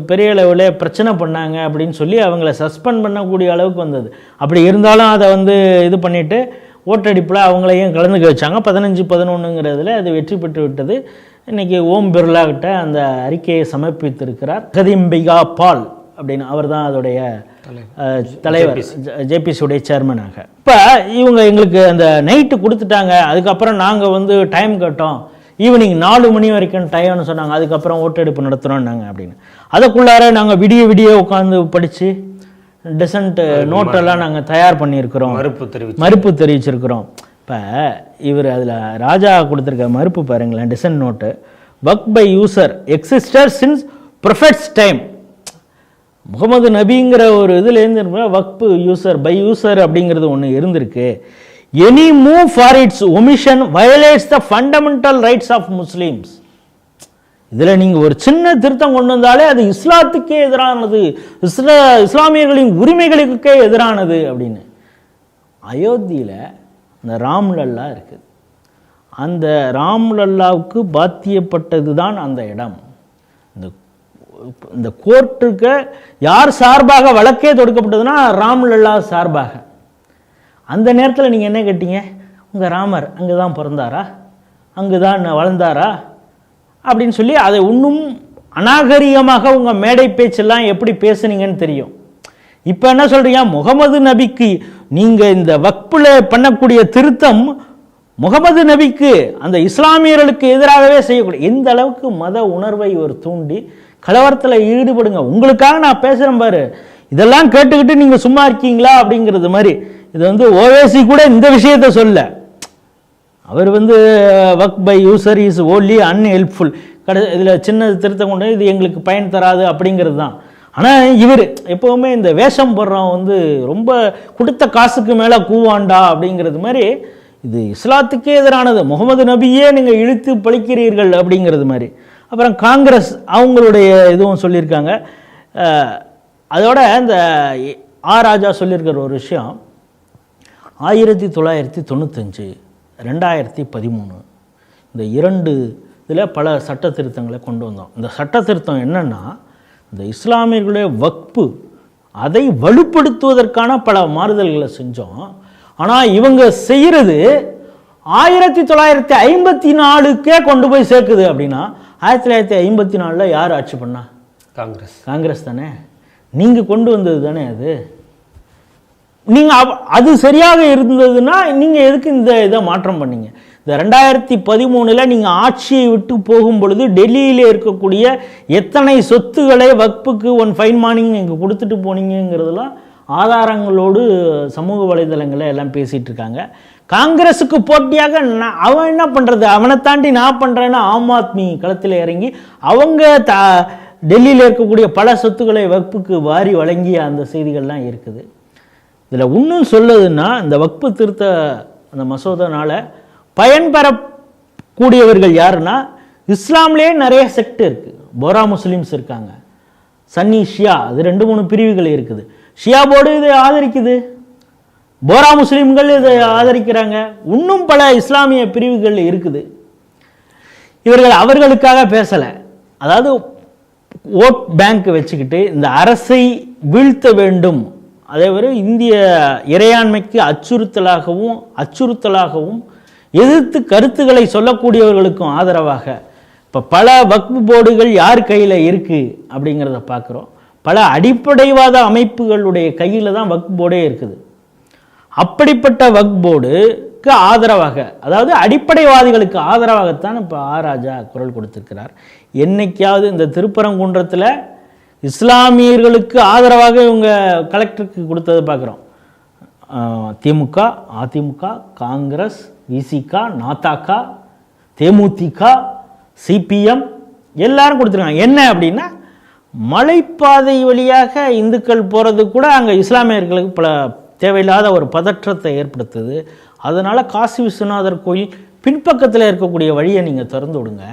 A: பெரிய அளவில் பிரச்சனை பண்ணாங்க அப்படின்னு சொல்லி அவங்கள சஸ்பெண்ட் பண்ணக்கூடிய அளவுக்கு வந்தது. அப்படி இருந்தாலும் அதை இது பண்ணிவிட்டு ஓட்டடிப்பில் அவங்களையும் கலந்துக்க வச்சாங்க. 15-11ங்கிறதுல அது வெற்றி பெற்று விட்டது. இன்றைக்கி ஓம் பிர்லா கிட்ட அந்த அறிக்கையை சமர்ப்பித்திருக்கிறார் கதிம்பிகா பால் அப்படின்னு. அவர் தான் அதோடைய தலைவர், ஜேபிசியுடைய சேர்மனாக. இப்போ இவங்க எங்களுக்கு அந்த நைட்டு கொடுத்துட்டாங்க, அதுக்கப்புறம் நாங்கள் டைம் கேட்டோம், ஈவினிங் 4 மணி வரைக்கும் டைம்னு சொன்னாங்க, அதுக்கப்புறம் ஓட்டெடுப்பு நடத்துகிறோம்னாங்க அப்படின்னு. அதுக்குள்ளார நாங்கள் விடிய உட்காந்து படித்து டிசன்ட் நோட்டெல்லாம் நாங்கள் தயார் பண்ணியிருக்கிறோம், மறுப்பு தெரிவிச்சிருக்கிறோம். இப்போ இவர் அதில் ராஜா கொடுத்துருக்க மறுப்பு பாருங்களேன், dissent note. Work by user existed since prophet's time. Muhammad நபிங்கிற ஒரு இதுலேருந்து வக்பு யூசர் பை யூசர் அப்படிங்கிறது ஒன்று இருந்திருக்கு. Any move for its omission violates the fundamental rights of Muslims. இதில் நீங்கள் ஒரு சின்ன திருத்தம் கொண்டு வந்தாலே அது இஸ்லாத்துக்கே எதிரானது, இஸ்லாமியர்களின் உரிமைகளுக்கே எதிரானது அப்படின்னு. அயோத்தியில் அந்த ராம்லல்லா இருக்குது, அந்த ராம்லல்லாவுக்கு பாத்தியப்பட்டது தான் அந்த இடம். இந்த கோர்ட்டுக்கு யார் சார்பாக வழக்கே தொடுக்கப்பட்டதுன்னா ராம்லல்லா சார்பாக. அந்த நேரத்தில் நீங்கள் என்ன கேட்டீங்க, உங்கள் ராமர் அங்கே தான் பிறந்தாரா, அங்கு தான் வளர்ந்தாரா அப்படின்னு சொல்லி அதை இன்னும் அநாகரிகமாக உங்கள் மேடை பேச்செல்லாம் எப்படி பேசுனீங்கன்னு தெரியும். இப்போ என்ன சொல்கிறீங்க, முகமது நபிக்கு நீங்கள் இந்த வக்பில் பண்ணக்கூடிய திருத்தம் முகமது நபிக்கு அந்த இஸ்லாமியர்களுக்கு எதிராகவே செய்யக்கூடிய, எந்த அளவுக்கு மத உணர்வை ஒரு தூண்டி கலவரத்தில் ஈடுபடுங்க. உங்களுக்காக நான் பேசுகிறேன் பாரு, இதெல்லாம் கேட்டுக்கிட்டு நீங்கள் சும்மா இருக்கீங்களா அப்படிங்கிறது மாதிரி. இது ஓவேசி கூட இந்த விஷயத்தை சொல்ல, அவர் work by user is only unhelpful, இதில் சின்ன திருத்தம் கொண்டு இது எங்களுக்கு பயன் தராது அப்படிங்கிறது தான். ஆனால் இவர் எப்போவுமே இந்த வேஷம் போடுறவன் ரொம்ப கொடுத்த காசுக்கு மேலே கூவாண்டா அப்படிங்கிறது மாதிரி, இது இஸ்லாத்துக்கே எதிரானது, முகமது நபியே நீங்கள் இழுத்து பழிக்கிறீர்கள் அப்படிங்கிறது மாதிரி. அப்புறம் காங்கிரஸ் அவங்களுடைய இதுவும் சொல்லியிருக்காங்க. அதோட இந்த ராஜா சொல்லியிருக்கிற ஒரு விஷயம், 1995, 2013 இந்த 2 இதில் பல சட்ட திருத்தங்களை கொண்டு வந்தோம். இந்த சட்ட திருத்தம் என்னென்னா, இந்த இஸ்லாமியர்களுடைய வக்பு அதை வலுப்படுத்துவதற்கான பல மாறுதல்களை செஞ்சோம். ஆனால் இவங்க செய்கிறது 1954க்கே கொண்டு போய் சேர்க்குது. அப்படின்னா 1954 யார் ஆட்சி பண்ணா? காங்கிரஸ் தானே. நீங்கள் கொண்டு வந்தது தானே அது. நீங்கள் அது சரியாக இருந்ததுன்னா நீங்கள் எதுக்கு இந்த இதை மாற்றம் பண்ணீங்க? இந்த 2013 நீங்கள் ஆட்சியை விட்டு போகும் பொழுது டெல்லியில் இருக்கக்கூடிய எத்தனை சொத்துக்களை வக்புக்கு ஃபைன் மார்னிங் நீங்கள் கொடுத்துட்டு போனீங்கிறதுலாம் ஆதாரங்களோடு சமூக வலைதளங்களில் எல்லாம் பேசிகிட்டு இருக்காங்க. காங்கிரஸுக்கு போட்டியாக அவன் என்ன பண்ணுறது, அவனை தாண்டி நான் பண்ணுறேன்னா ஆம் ஆத்மி களத்தில் இறங்கி அவங்க டெல்லியில் இருக்கக்கூடிய பல சொத்துக்களை வக்புக்கு வாரி வழங்கிய அந்த செய்திகள்லாம் இருக்குது. இதில் இன்னும் சொல்லுதுன்னா, இந்த வக்பு திருத்த அந்த மசோதனால பயன்பெறக்கூடியவர்கள் யாருன்னா, இஸ்லாம்லேயே நிறைய செக்ட் இருக்குது. போரா முஸ்லீம்ஸ் இருக்காங்க, சன்னி ஷியா, அது 2-3 பிரிவுகள் இருக்குது. ஷியா போர்டு இதை ஆதரிக்குது, போரா முஸ்லீம்கள் இதை ஆதரிக்கிறாங்க. இன்னும் பல இஸ்லாமிய பிரிவுகள் இருக்குது. இவர்கள் அவர்களுக்காக பேசலை. அதாவது ஓட் பேங்க் வச்சுக்கிட்டு இந்த அரசை வீழ்த்த வேண்டும், அதே மாதிரி இந்திய இறையாண்மைக்கு அச்சுறுத்தலாகவும் எதிர்த்து கருத்துக்களை சொல்லக்கூடியவர்களுக்கும் ஆதரவாக இப்போ பல வக்ஃப் போர்டுகள் யார் கையில் இருக்குது அப்படிங்கிறத பார்க்குறோம். பல அடிப்படைவாத அமைப்புகளுடைய கையில் தான் வக்ஃப் போர்டே இருக்குது. அப்படிப்பட்ட வக்ஃப் போர்டுக்கு ஆதரவாக, அதாவது அடிப்படைவாதிகளுக்கு ஆதரவாகத்தான் இப்போ ராஜா குரல் கொடுத்திருக்கிறார். என்னைக்காவது இந்த திருப்பரங்குன்றத்தில் இஸ்லாமியர்களுக்கு ஆதரவாக இவங்க கலெக்டருக்கு கொடுத்ததை பார்க்குறோம். திமுக, அதிமுக, காங்கிரஸ், விசிகா, நாதாக்கா, தேமுதிக, சிபிஎம் எல்லாரும் கொடுத்துருக்காங்க. என்ன அப்படின்னா, மலைப்பாதை வழியாக இந்துக்கள் போகிறது கூட அங்கே இஸ்லாமியர்களுக்கு பல தேவையில்லாத ஒரு பதற்றத்தை ஏற்படுத்துது. அதனால் காசி விஸ்வநாதர் கோயில் பின்பக்கத்தில் இருக்கக்கூடிய வழியை நீங்கள் திறந்து விடுங்க.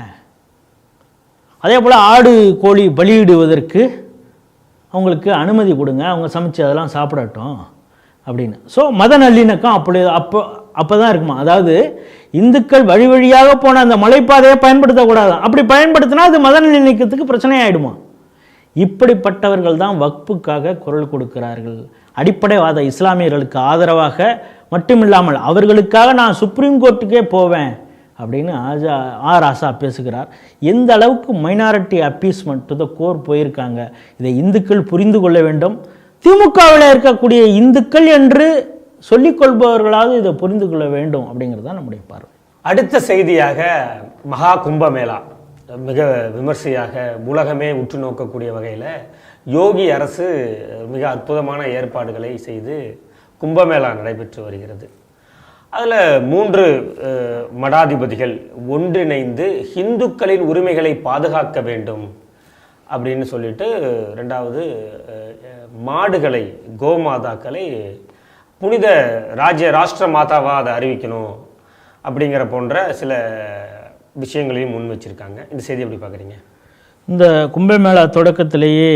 A: அதே போல் ஆடு கோழி பலியிடுவதற்கு அவங்களுக்கு அனுமதி கொடுங்க, அவங்க சமைச்சு அதெல்லாம் சாப்பிடட்டும் அப்படின்னு. ஸோ மத நல்லிணக்கம் அப்போ தான் இருக்குமா. அதாவது இந்துக்கள் வழி வழியாக போன அந்த மலைப்பாதையை பயன்படுத்தக்கூடாது. அப்படி பயன்படுத்தினா அது மத நல்லிணக்கத்துக்கு பிரச்சனையாயிடுமா. இப்படிப்பட்டவர்கள் தான் வக்ஃபுக்காக குரல் கொடுக்கிறார்கள். அடிப்படைவாத இஸ்லாமியர்களுக்கு ஆதரவாக மட்டுமில்லாமல் அவர்களுக்காக நான் சுப்ரீம் கோர்ட்டுக்கே போவேன் அப்படின்னு ராசா பேசுகிறார். எந்த அளவுக்கு minority appeasement to the core போயிருக்காங்க, இதை இந்துக்கள் புரிந்து கொள்ள வேண்டும். திமுகவில் இருக்கக்கூடிய இந்துக்கள் என்று சொல்லிக்கொள்பவர்களாவது இதை புரிந்து கொள்ள வேண்டும் அப்படிங்கிறது தான் நம்முடைய பார்வை.
B: அடுத்த செய்தியாக மகா கும்பமேளா மிக விமர்சையாக உலகமே உற்று நோக்கக்கூடிய வகையில் யோகி அரசு மிக அற்புதமான ஏற்பாடுகளை செய்து கும்பமேளா நடைபெற்று வருகிறது. அதில் 3 மடாதிபதிகள் ஒன்றிணைந்து இந்துக்களின் உரிமைகளை பாதுகாக்க வேண்டும் அப்படின்னு சொல்லிட்டு, 2வது மாடுகளை, கோமாதாக்களை புனித ராஷ்டிர மாதாவாக அதை அறிவிக்கணும் அப்படிங்கிற போன்ற சில விஷயங்களையும் முன் வச்சுருக்காங்க. இந்த செய்தி எப்படி பார்க்குறீங்க?
A: இந்த கும்பமேளா தொடக்கத்திலேயே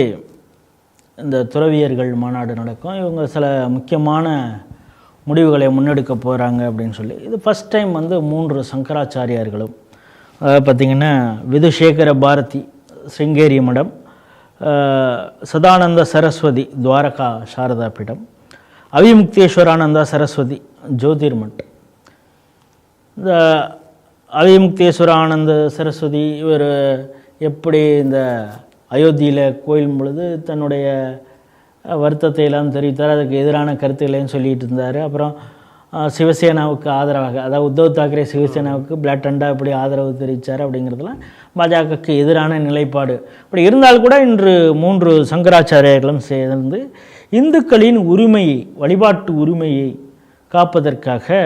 A: இந்த துறவியர்கள் மாநாடு நடக்கும். இவங்க சில முக்கியமான முடிவுகளை முன்னெடுக்க போகிறாங்க அப்படின்னு சொல்லி, இது ஃபஸ்ட் டைம் 3 சங்கராச்சாரியார்களும், அதாவது பார்த்திங்கன்னா விதுசேகர பாரதி ஸ்ருங்கேரி மடம், சதானந்த சரஸ்வதி துவாரகா சாரதா பீடம், அவிமுக்தேஸ்வரானந்தா சரஸ்வதி ஜோதிர்மட். இந்த அவிமுக்தேஸ்வரானந்த சரஸ்வதி இவர் எப்படி இந்த அயோத்தியில் கோயில் பொழுது தன்னுடைய வருத்தத்தை எல்லாம் தெரிவித்தார், அதுக்கு எதிரான கருத்துக்களையும் சொல்லிகிட்டு இருந்தார். அப்புறம் சிவசேனாவுக்கு ஆதரவாக, அதாவது உத்தவ் தாக்கரே சிவசேனாவுக்கு பிளாட் அண்டா இப்படி ஆதரவு தெரிவித்தார் அப்படிங்கிறதுலாம் பாஜகவுக்கு எதிரான நிலைப்பாடு. அப்படி இருந்தால் கூட இன்று 3 சங்கராச்சாரியர்களும் சேர்ந்து இந்துக்களின் உரிமையை, வழிபாட்டு உரிமையை காப்பதற்காக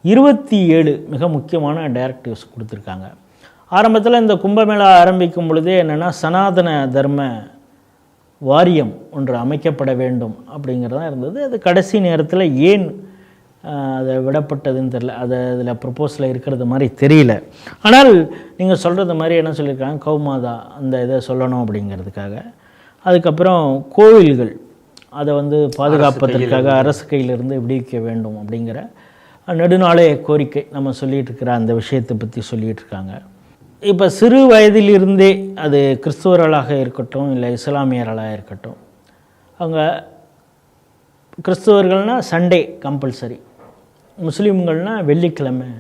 A: 27 மிக முக்கியமான டைரக்டிவ்ஸ் கொடுத்துருக்காங்க. ஆரம்பத்தில் இந்த கும்பமேளா ஆரம்பிக்கும் பொழுதே என்னென்னா, சனாதன தர்ம வாரியம் ஒன்று அமைக்கப்பட வேண்டும் அப்படிங்கிறதான் இருந்தது. அது கடைசி நேரத்தில் ஏன் அதை விடப்பட்டதுன்னு தெரியல, அதை அதில் ப்ரொப்போஸில் இருக்கிறது மாதிரி தெரியல. ஆனால் நீங்கள் சொல்கிறது மாதிரி என்ன சொல்லியிருக்காங்க, கௌமாதா அந்த இதை சொல்லணும் அப்படிங்கிறதுக்காக. அதுக்கப்புறம் கோவில்கள் அதை பாதுகாப்பதற்காக அரசு கையிலிருந்து விடுவிக்க வேண்டும் அப்படிங்கிற நெடுநாளைய கோரிக்கை நம்ம சொல்லிகிட்டு இருக்கிற அந்த விஷயத்தை பற்றி சொல்லிகிட்டு இருக்காங்க. இப்போ சிறு வயதிலிருந்தே அது கிறிஸ்துவர்களாக இருக்கட்டும் இல்லை இஸ்லாமியர்களாக இருக்கட்டும், அவங்க கிறிஸ்துவர்கள்னால் சண்டே கம்பல்சரி, முஸ்லீம்கள்னால் வெள்ளிக்கிழமை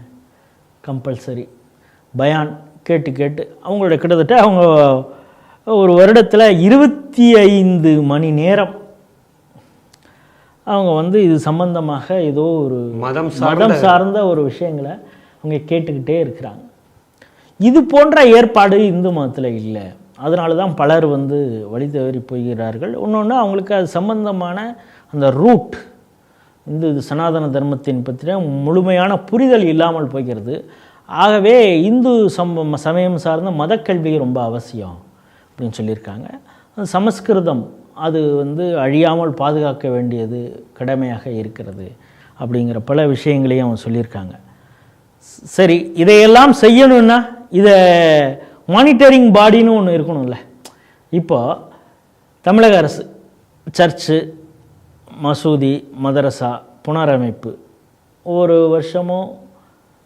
A: கம்பல்சரி பயான் கேட்டு அவங்களோட கிட்டத்தட்ட அவங்க ஒரு வருடத்தில் 25 மணி நேரம் அவங்க இது சம்பந்தமாக ஏதோ ஒரு மதம் சார்ந்த ஒரு விஷயங்களை அவங்க கேட்டுக்கிட்டே இருக்கிறாங்க. இது போன்ற ஏற்பாடு இந்து மதத்தில் இல்லை. அதனால தான் பலர் வழி தவறி போகிறார்கள். இன்னொன்று, அவங்களுக்கு அது சம்பந்தமான அந்த ரூட் இது சனாதன தர்மத்தின் பற்றின முழுமையான புரிதல் இல்லாமல் போகிறது. ஆகவே இந்து சமயம் சார்ந்த மதக்கல்வி ரொம்ப அவசியம் அப்படின்னு சொல்லியிருக்காங்க. சமஸ்கிருதம் அது அழியாமல் பாதுகாக்க வேண்டியது கடமையாக இருக்கிறது அப்படிங்கிற பல விஷயங்களையும் அவங்க சொல்லியிருக்காங்க. சரி, இதையெல்லாம் செய்யணும்னா இதை மானிட்டரிங் பாடின்னு ஒன்று இருக்கணும்ல. இப்போது தமிழக அரசு சர்ச்சு, மசூதி, மதரசா புனரமைப்பு ஒரு வருஷமும்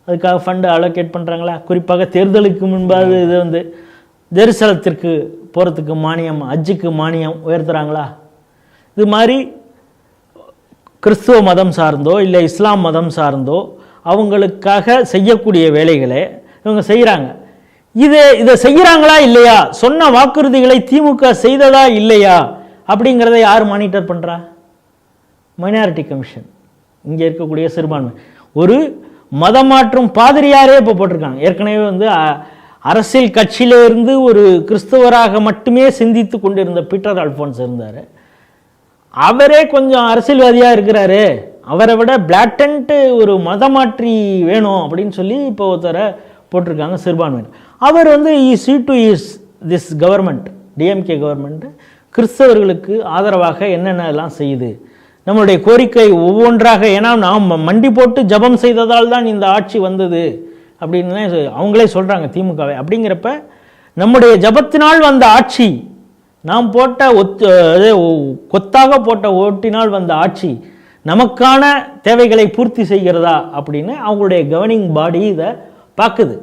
A: அதுக்காக ஃபண்டு அலோகேட் பண்ணுறாங்களா? குறிப்பாக தேர்தலுக்கு முன்பாக இது வந்து ஜெருசலத்திற்கு போகிறதுக்கு மானியம், ஹஜ்ஜுக்கு மானியம் உயர்த்துறாங்களா? இது மாதிரி கிறிஸ்துவ மதம் சார்ந்தோ இல்லை இஸ்லாம் மதம் சார்ந்தோ அவங்களுக்காக செய்யக்கூடிய வேலைகளை இவங்க செய்கிறாங்க. இதை செய்கிறாங்களா இல்லையா, சொன்ன வாக்குறுதிகளை திமுக செய்ததா இல்லையா அப்படிங்கிறத யார் மானிட்டர் பண்ணுறா? மைனாரிட்டி கமிஷன், இங்கே இருக்கக்கூடிய சிறுபான்மை. ஒரு மதமாற்றும் பாதிரியாரே இப்போ போட்டிருக்காங்க. ஏற்கனவே வந்து அரசியல் கட்சியிலிருந்து ஒரு கிறிஸ்தவராக மட்டுமே சிந்தித்து கொண்டிருந்த பீட்டர் அல்ஃபோன்ஸ் இருந்தார். அவரே கொஞ்சம் அரசியல்வாதியாக இருக்கிறாரு, அவரை விட பிளாட்டன்ட்டு ஒரு மதமாற்றி வேணும் அப்படின்னு சொல்லி இப்போ ஒருத்தரை போட்டிருக்காங்க சிறுபான்மையினர். அவர் வந்து திஸ் கவர்மெண்ட், டிஎம்கே கவர்மெண்ட் கிறிஸ்தவர்களுக்கு ஆதரவாக என்னென்னலாம் செய்யுது, நம்மளுடைய கோரிக்கை ஒவ்வொன்றாக, ஏன்னா நாம் மண்டி போட்டு ஜபம் செய்ததால் தான் இந்த ஆட்சி வந்தது அப்படின்னு அவங்களே சொல்கிறாங்க திமுகவை. அப்படிங்கிறப்ப நம்முடைய ஜபத்தினால் வந்த ஆட்சி, நாம் போட்ட கொத்தாக போட்ட ஓட்டினால் வந்த ஆட்சி நமக்கான தேவைகளை பூர்த்தி செய்கிறதா அப்படின்னு அவங்களுடைய கவர்னிங் பாடி இதை பார்க்குது.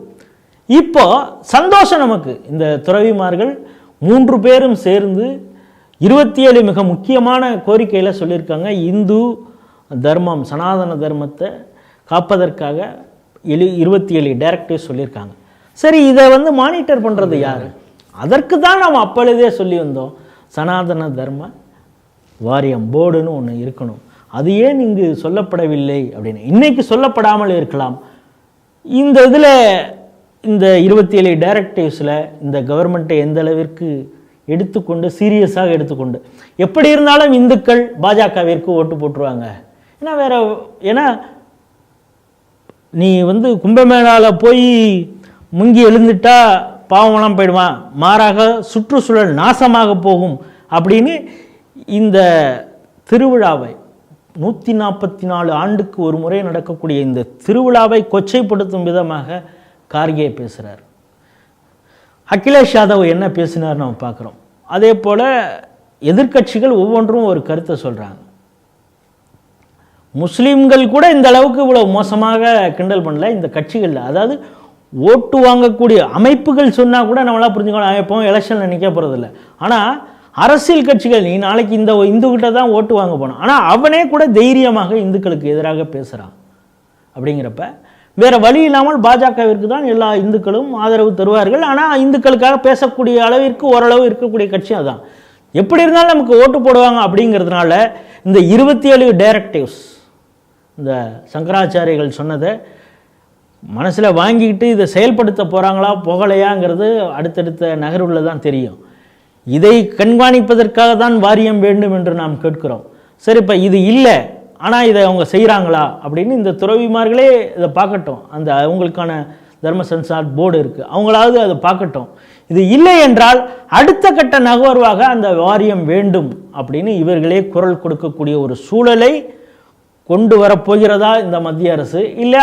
A: இப்போ சந்தோஷம் நமக்கு. இந்த துறவிமார்கள் 3 பேரும் சேர்ந்து 27 மிக முக்கியமான கோரிக்கையில் சொல்லியிருக்காங்க. இந்து தர்மம், சனாதன தர்மத்தை காப்பதற்காக 27 டைரக்டிவ் சொல்லியிருக்காங்க. சரி, இதை வந்து மானிட்டர் பண்ணுறது யார்? அதற்கு தான் நாம் அப்பொழுதே சொல்லி வந்தோம், சனாதன தர்ம வாரியம் போர்டுன்னு ஒன்று இருக்கணும். அது ஏன் இங்கு சொல்லப்படவில்லை அப்படின்னு. இன்னைக்கு சொல்லப்படாமல் இருக்கலாம். இந்த இதில் இந்த 27 டைரக்டிவ்ஸில் இந்த கவர்மெண்ட்டை எந்த அளவிற்கு எடுத்துக்கொண்டு சீரியஸாக எடுத்துக்கொண்டு, எப்படி இருந்தாலும் இந்துக்கள் பாஜகவிற்கு ஓட்டு போட்டுருவாங்க. ஏன்னா நீ வந்து கும்பமேளாவில் போய் முங்கி எழுந்துட்டா பாவமெல்லாம் போயிடுவான், மாறாக சுற்றுச்சூழல் நாசமாக போகும் அப்படின்னு இந்த திருவிழாவை 144 ஆண்டுக்கு ஒரு முறை நடக்கக்கூடிய இந்த திருவிழாவை கொச்சைப்படுத்தும் விதமாக கார்கே பேசுகிறார். அகிலேஷ் யாதவ் என்ன பேசினார் நம்ம பார்க்குறோம். அதே போல் எதிர்க்கட்சிகள் ஒவ்வொன்றும் ஒரு கருத்தை சொல்கிறாங்க. முஸ்லீம்கள் கூட இந்த அளவுக்கு இவ்வளோ மோசமாக கிண்டல் பண்ணல இந்த கட்சிகளில். அதாவது ஓட்டு வாங்கக்கூடிய அமைப்புகள் சொன்னால் கூட நம்மளால் புரிஞ்சுக்கலாம், எப்போ எலெக்ஷனில் நிற்க போகிறதில்ல. ஆனால் அரசியல் கட்சிகள், நீ நாளைக்கு இந்த இந்துக்கிட்ட தான் ஓட்டு வாங்க போனோம், ஆனால் அவனே கூட தைரியமாக இந்துக்களுக்கு எதிராக பேசுகிறான். அப்படிங்கிறப்ப வேறு வழி இல்லாமல் பாஜகவிற்கு தான் எல்லா இந்துக்களும் ஆதரவு தருவார்கள். ஆனால் இந்துக்களுக்காக பேசக்கூடிய அளவிற்கு ஓரளவு இருக்கக்கூடிய கட்சி அதுதான். எப்படி இருந்தாலும் நமக்கு ஓட்டு போடுவாங்க அப்படிங்கிறதுனால இந்த 27 டைரக்டிவ்ஸ், இந்த சங்கராச்சாரிகள் சொன்னதை மனசில் வாங்கிக்கிட்டு இதை செயல்படுத்த போகிறாங்களா போகலையாங்கிறது அடுத்தடுத்த நகர்வில் தான் தெரியும். இதை கண்காணிப்பதற்காக தான் வாரியம் வேண்டும் என்று நாம் கேட்கிறோம். சரி, இப்போ இது இல்லை, ஆனால் இதை அவங்க செய்கிறாங்களா அப்படின்னு இந்த துறவிமார்களே இதை பார்க்கட்டும். அந்த அவங்களுக்கான தர்ம சன்சார் போர்டு இருக்குது, அவங்களாவது அதை பார்க்கட்டும். இது இல்லை என்றால் அடுத்த கட்ட நகர்வாக அந்த வாரியம் வேண்டும் அப்படின்னு இவர்களே குரல் கொடுக்கக்கூடிய ஒரு சூழலை கொண்டு வரப்போகிறதா இந்த மத்திய அரசு? இல்லை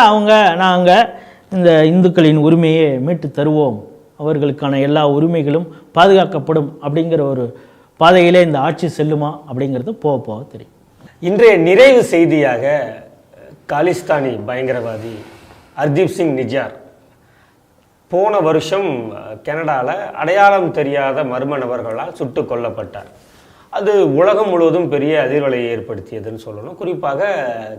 A: நாங்கள் இந்த இந்துக்களின் உரிமையை மீட்டு தருவோம், அவர்களுக்கான எல்லா உரிமைகளும் பாதுகாக்கப்படும் அப்படிங்கிற ஒரு பாதையிலே இந்த ஆட்சி செல்லுமா அப்படிங்கிறது போக போக தெரியும்.
B: இன்றைய நிறைவு செய்தியாக காலிஸ்தானி பயங்கரவாதி ஹர்தீப் சிங் நிஜார் போன வருஷம் கனடாவில் அடையாளம் தெரியாத மர்ம நபர்களால் சுட்டு கொல்லப்பட்டார். அது உலகம் முழுவதும் பெரிய அதிர்வலையை ஏற்படுத்தியதுன்னு சொல்லணும். குறிப்பாக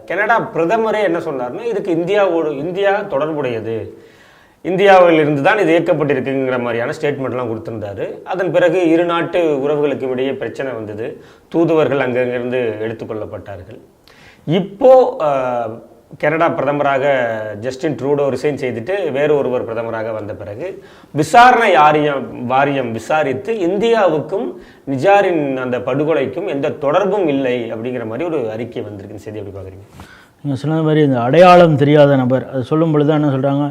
B: கனடா பிரதமரே என்ன சொன்னார்னா, இதுக்கு இந்தியா தொடர்புடையது, இந்தியாவில் இருந்து தான் இது இயக்கப்பட்டிருக்குங்கிற மாதிரியான ஸ்டேட்மெண்ட்லாம் கொடுத்துருந்தாரு. அதன் பிறகு இரு நாட்டு உறவுகளுக்கும் இடையே பிரச்சனை வந்தது, தூதுவர்கள் அங்கங்கிருந்து எடுத்துக்கொள்ளப்பட்டார்கள். இப்போ கனடா பிரதமராக ஜஸ்டின் ட்ரூடோ ரிசைன் செய்துட்டு வேறு ஒருவர் பிரதமராக வந்த பிறகு விசாரணை வாரியம் விசாரித்து இந்தியாவுக்கும் நிஜாரின் அந்த படுகொலைக்கும் எந்த தொடர்பும் இல்லை அப்படிங்கிற மாதிரி ஒரு அறிக்கை வந்திருக்கு. செய்தி எப்படி பார்க்குறீங்க?
A: நீங்கள் சொன்ன மாதிரி இந்த அடையாளம் தெரியாத நபர், அது சொல்லும் பொழுது என்ன சொல்கிறாங்க,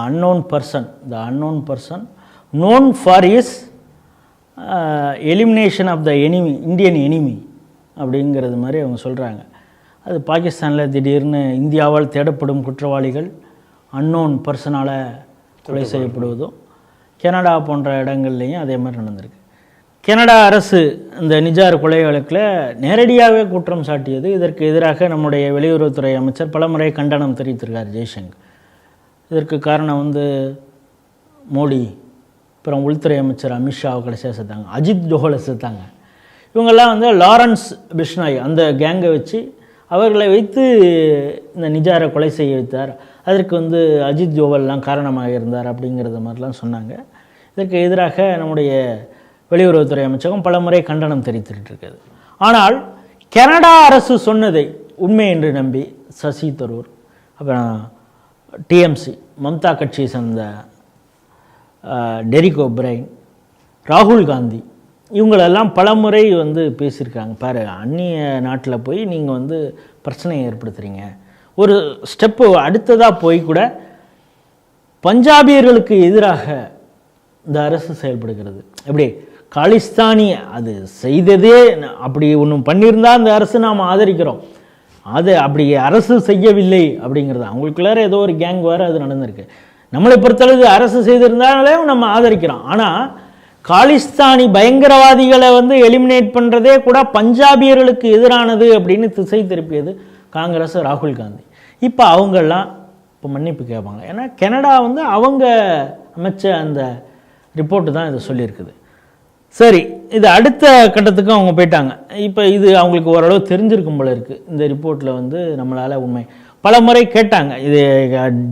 A: unknown person, the unknown person known for is elimination of the enemy, Indian enemy அப்படிங்கிறது மாதிரி அவங்க சொல்கிறாங்க. அது பாகிஸ்தானில் திடீர்னு இந்தியாவால் தேடப்படும் குற்றவாளிகள் அன்னோன் பர்சனால் கொலை செய்யப்படுவதும் கனடா போன்ற இடங்கள்லையும் அதே மாதிரி நடந்திருக்கு. கனடா அரசு இந்த நிஜார் கொலை வழக்கில் நேரடியாகவே குற்றம் சாட்டியது. இதற்கு எதிராக நம்முடைய வெளியுறவுத்துறை அமைச்சர் பலமுறை கண்டனம் தெரிவித்திருக்கார் ஜெய்சங்கர். இதற்கு காரணம் மோடி, அப்புறம் உள்துறை அமைச்சர் அமித்ஷாவை கடைசியாக சேர்த்தாங்க, அஜித் ஜோஹலை சேர்த்தாங்க. இவங்கெல்லாம் லாரன்ஸ் பிஷ்னாய் அந்த கேங்கை வச்சு அவர்களை வைத்து இந்த நிஜாரை கொலை செய்ய வைத்தார். அதற்கு அஜித் ஜோவல்லாம் காரணமாக இருந்தார் அப்படிங்கிறத மாதிரிலாம் சொன்னாங்க. இதற்கு எதிராக நம்முடைய வெளியுறவுத்துறை அமைச்சகம் பல முறை கண்டனம் தெரிவித்துட்டு இருக்குது. ஆனால் கனடா அரசு சொன்னதை உண்மை என்று நம்பி சசி தரூர், அப்புறம் டிஎம்சி மம்தா கட்சியை சேர்ந்த டெரிக் ஓப்ரைன், ராகுல் காந்தி இவங்களெல்லாம் பல முறை பேசியிருக்காங்க. பாரு, அந்நிய நாட்டில் போய் நீங்கள் பிரச்சனையை ஏற்படுத்துகிறீங்க. ஒரு ஸ்டெப்பு அடுத்ததாக போய் கூட பஞ்சாபியர்களுக்கு எதிராக இந்த அரசு செயல்படுகிறது. எப்படி காலிஸ்தானி அது செய்ததே அப்படி ஒன்றும் பண்ணியிருந்தால் அந்த அரசு நாம் ஆதரிக்கிறோம். அது அப்படி அரசு செய்யவில்லை அப்படிங்கிறது அவங்களுக்குள்ளார ஏதோ ஒரு கேங் வேறு அது நடந்திருக்கு. நம்மளை பொறுத்தளவு அரசு செய்திருந்தாலே நம்ம ஆதரிக்கிறோம். ஆனால் காலிஸ்தானி பயங்கரவாதிகளை எலிமினேட் பண்ணுறதே கூட பஞ்சாபியர்களுக்கு எதிரானது அப்படின்னு திசை திருப்பியது காங்கிரஸ், ராகுல் காந்தி. இப்போ அவங்கெல்லாம் இப்போ மன்னிப்பு கேட்பாங்க. ஏன்னா கனடா அவங்க அமைச்ச அந்த ரிப்போர்ட்டு தான் இதை சொல்லியிருக்குது. சரி, இது அடுத்த கட்டத்துக்கு அவங்க போயிட்டாங்க. இப்போ இது அவங்களுக்கு ஓரளவு தெரிஞ்சிருக்கும் போல இருக்குது. இந்த ரிப்போர்ட்டில் நம்மளால் உண்மை பல முறை கேட்டாங்க. இது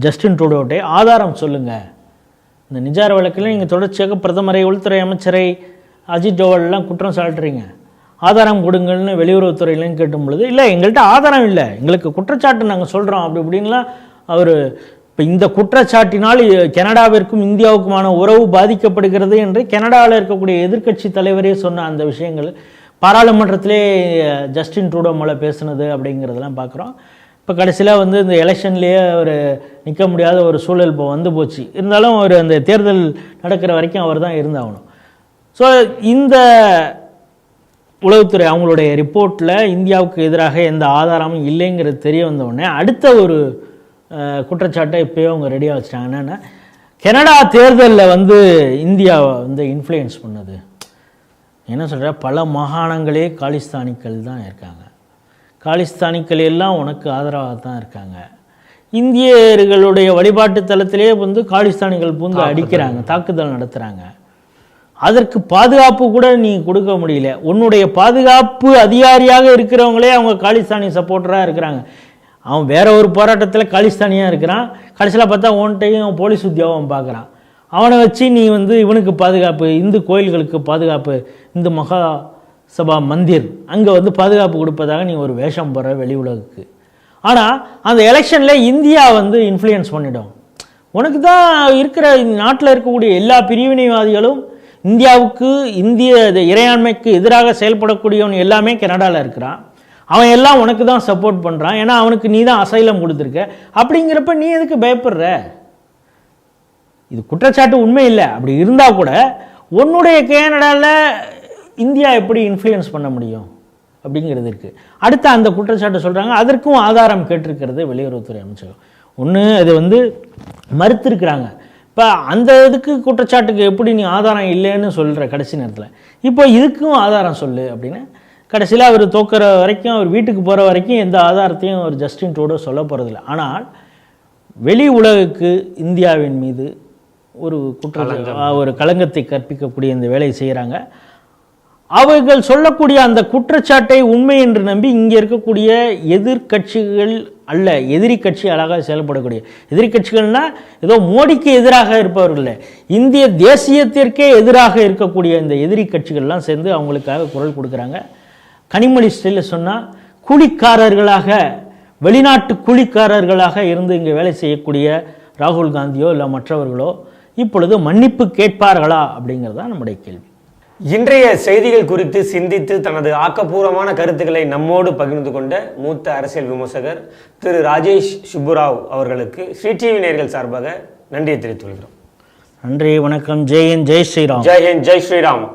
A: ஜஸ்டின் ட்ரூடோட்டே ஆதாரம் சொல்லுங்கள், இந்த நிஜார் வழக்கில் நீங்கள் தொடர்ச்சியாக பிரதமரை, உள்துறை அமைச்சரை, அஜித் ஜோவல்லாம் குற்றம் சாட்டுறீங்க, ஆதாரம் கொடுங்கள்னு வெளியுறவுத்துறையிலையும் கேட்டும் பொழுது இல்லை எங்கள்கிட்ட ஆதாரம் இல்லை, எங்களுக்கு குற்றச்சாட்டு நாங்கள் சொல்கிறோம் அப்படி இப்படின்லாம் அவர். இப்போ இந்த குற்றச்சாட்டினால் கனடாவிற்கும் இந்தியாவுக்குமான உறவு பாதிக்கப்படுகிறது என்று கனடாவில் இருக்கக்கூடிய எதிர்க்கட்சி தலைவரே சொன்ன அந்த விஷயங்கள் பாராளுமன்றத்திலே ஜஸ்டின் ட்ரூடோ மேலே பேசுனது அப்படிங்கிறதெல்லாம் பார்க்குறோம். இப்போ கடைசியில் இந்த எலெக்ஷன்லேயே அவர் நிற்க முடியாத ஒரு சூழல் இப்போ போச்சு. இருந்தாலும் அவர் அந்த தேர்தல் நடக்கிற வரைக்கும் அவர் தான் இருந்தாகணும். ஸோ இந்த உளவுத்துறை அவங்களுடைய ரிப்போர்ட்டில் இந்தியாவுக்கு எதிராக எந்த ஆதாரமும் இல்லைங்கிறது தெரிய வந்தவுடனே அடுத்த ஒரு குற்றச்சாட்டை இப்போயே அவங்க ரெடியாக வச்சிட்டாங்க. என்னென்னா கனடா தேர்தலில் இந்தியாவை இன்ஃப்ளூயன்ஸ் பண்ணுது. என்ன சொல்கிற, பல மாகாணங்களே காலிஸ்தானிகள் தான் இருக்காங்க, காலிஸ்தானிகள் எல்லாம் உனக்கு ஆதரவாக தான் இருக்காங்க. இந்தியர்களுடைய வழிபாட்டு தலத்திலே காலிஸ்தானிகள் பூந்து அடிக்கிறாங்க, தாக்குதல் நடத்துகிறாங்க. அதற்கு பாதுகாப்பு கூட நீ கொடுக்க முடியல. உன்னுடைய பாதுகாப்பு அதிகாரியாக இருக்கிறவங்களே அவங்க காலிஸ்தானி சப்போர்ட்டராக இருக்கிறாங்க. அவன் வேற ஒரு போராட்டத்தில் காலிஸ்தானியாக இருக்கிறான், கடைசியில் பார்த்தா ஒன்ட்டையும் போலீஸ் உத்தியோகம் பார்க்குறான். அவனை வச்சு நீ இவனுக்கு பாதுகாப்பு, இந்து கோயில்களுக்கு பாதுகாப்பு, இந்து மகா சபா மந்திர் அங்கே பாதுகாப்பு கொடுப்பதாக நீ ஒரு வேஷம் போகிற வெளி உலகுக்கு. ஆனால் அந்த எலெக்ஷனில் இந்தியா இன்ஃப்ளூயன்ஸ் பண்ணிடும். உனக்கு தான் இருக்கிற நாட்டில் இருக்கக்கூடிய எல்லா பிரிவினைவாதிகளும் இந்தியாவுக்கு, இந்திய இறையாண்மைக்கு எதிராக செயல்படக்கூடியவன் எல்லாமே கனடாவில் இருக்கிறான். அவன் எல்லாம் உனக்கு தான் சப்போர்ட் பண்ணுறான். ஏன்னா அவனுக்கு நீ தான் அசைலம் கொடுத்துருக்க. அப்படிங்கிறப்ப நீ எதுக்கு பயப்படுற? இது குற்றச்சாட்டு உண்மை இல்லை. அப்படி இருந்தால் கூட உன்னுடைய கனடாவில் இந்தியா எப்படி இன்ஃப்ளூயன்ஸ் பண்ண முடியும் அப்படிங்கிறது இருக்குது. அடுத்த அந்த குற்றச்சாட்டை சொல்கிறாங்க. அதற்கும் ஆதாரம் கேட்டிருக்கிறது வெளியுறவுத்துறை அமைச்சகம். ஒன்று அது மறுத்திருக்கிறாங்க. இப்போ அந்த இதுக்கு குற்றச்சாட்டுக்கு எப்படி நீ ஆதாரம் இல்லைன்னு சொல்கிற கடைசி நேரத்தில், இப்போ இதுக்கும் ஆதாரம் சொல்லு அப்படின்னு கடைசியில் அவர் தோக்கிற வரைக்கும், அவர் வீட்டுக்கு போகிற வரைக்கும் எந்த ஆதாரத்தையும் அவர் ஜஸ்டின் ட்ரூடோ சொல்ல போகிறதில்ல. ஆனால் வெளி உலகுக்கு இந்தியாவின் மீது ஒரு களங்கத்தை கற்பிக்கக்கூடிய இந்த வேலையை செய்கிறாங்க. அவர்கள் சொல்லக்கூடிய அந்த குற்றச்சாட்டை உண்மை என்று நம்பி இங்கே இருக்கக்கூடிய எதிர்கட்சிகள் அல்ல, எதிரி கட்சி அழகாக செயல்படக்கூடிய எதிரி கட்சிகள்னால் ஏதோ மோடிக்கு எதிராக இருப்பவர்கள், இந்திய தேசியத்திற்கே எதிராக இருக்கக்கூடிய இந்த எதிரி கட்சிகள்லாம் சேர்ந்து அவங்களுக்காக குரல் கொடுக்குறாங்க. கனிமொழி ஸ்டைலில் சொன்னால் கூலிக்காரர்களாக, வெளிநாட்டு கூலிக்காரர்களாக இருந்து இங்கே வேலை செய்யக்கூடிய ராகுல் காந்தியோ இல்லை மற்றவர்களோ இப்பொழுது மன்னிப்பு கேட்பார்களா அப்படிங்கிறது தான் நம்முடைய கேள்வி.
B: இன்றைய செய்திகள் குறித்து சிந்தித்து தனது ஆக்கப்பூர்வமான கருத்துக்களை நம்மோடு பகிர்ந்து கொண்ட மூத்த அரசியல் விமர்சகர் திரு ராஜேஷ் சுப்புராவ் அவர்களுக்கு ஸ்ரீ டிவி நேயர்கள் சார்பாக நன்றியை தெரிவித்துக் கொள்கிறோம்.
A: நன்றி, வணக்கம். ஜெய் ஹிந்த், ஜெய் ஸ்ரீராம்.
B: ஜெய் ஹிந்த், ஜெய் ஸ்ரீராம்.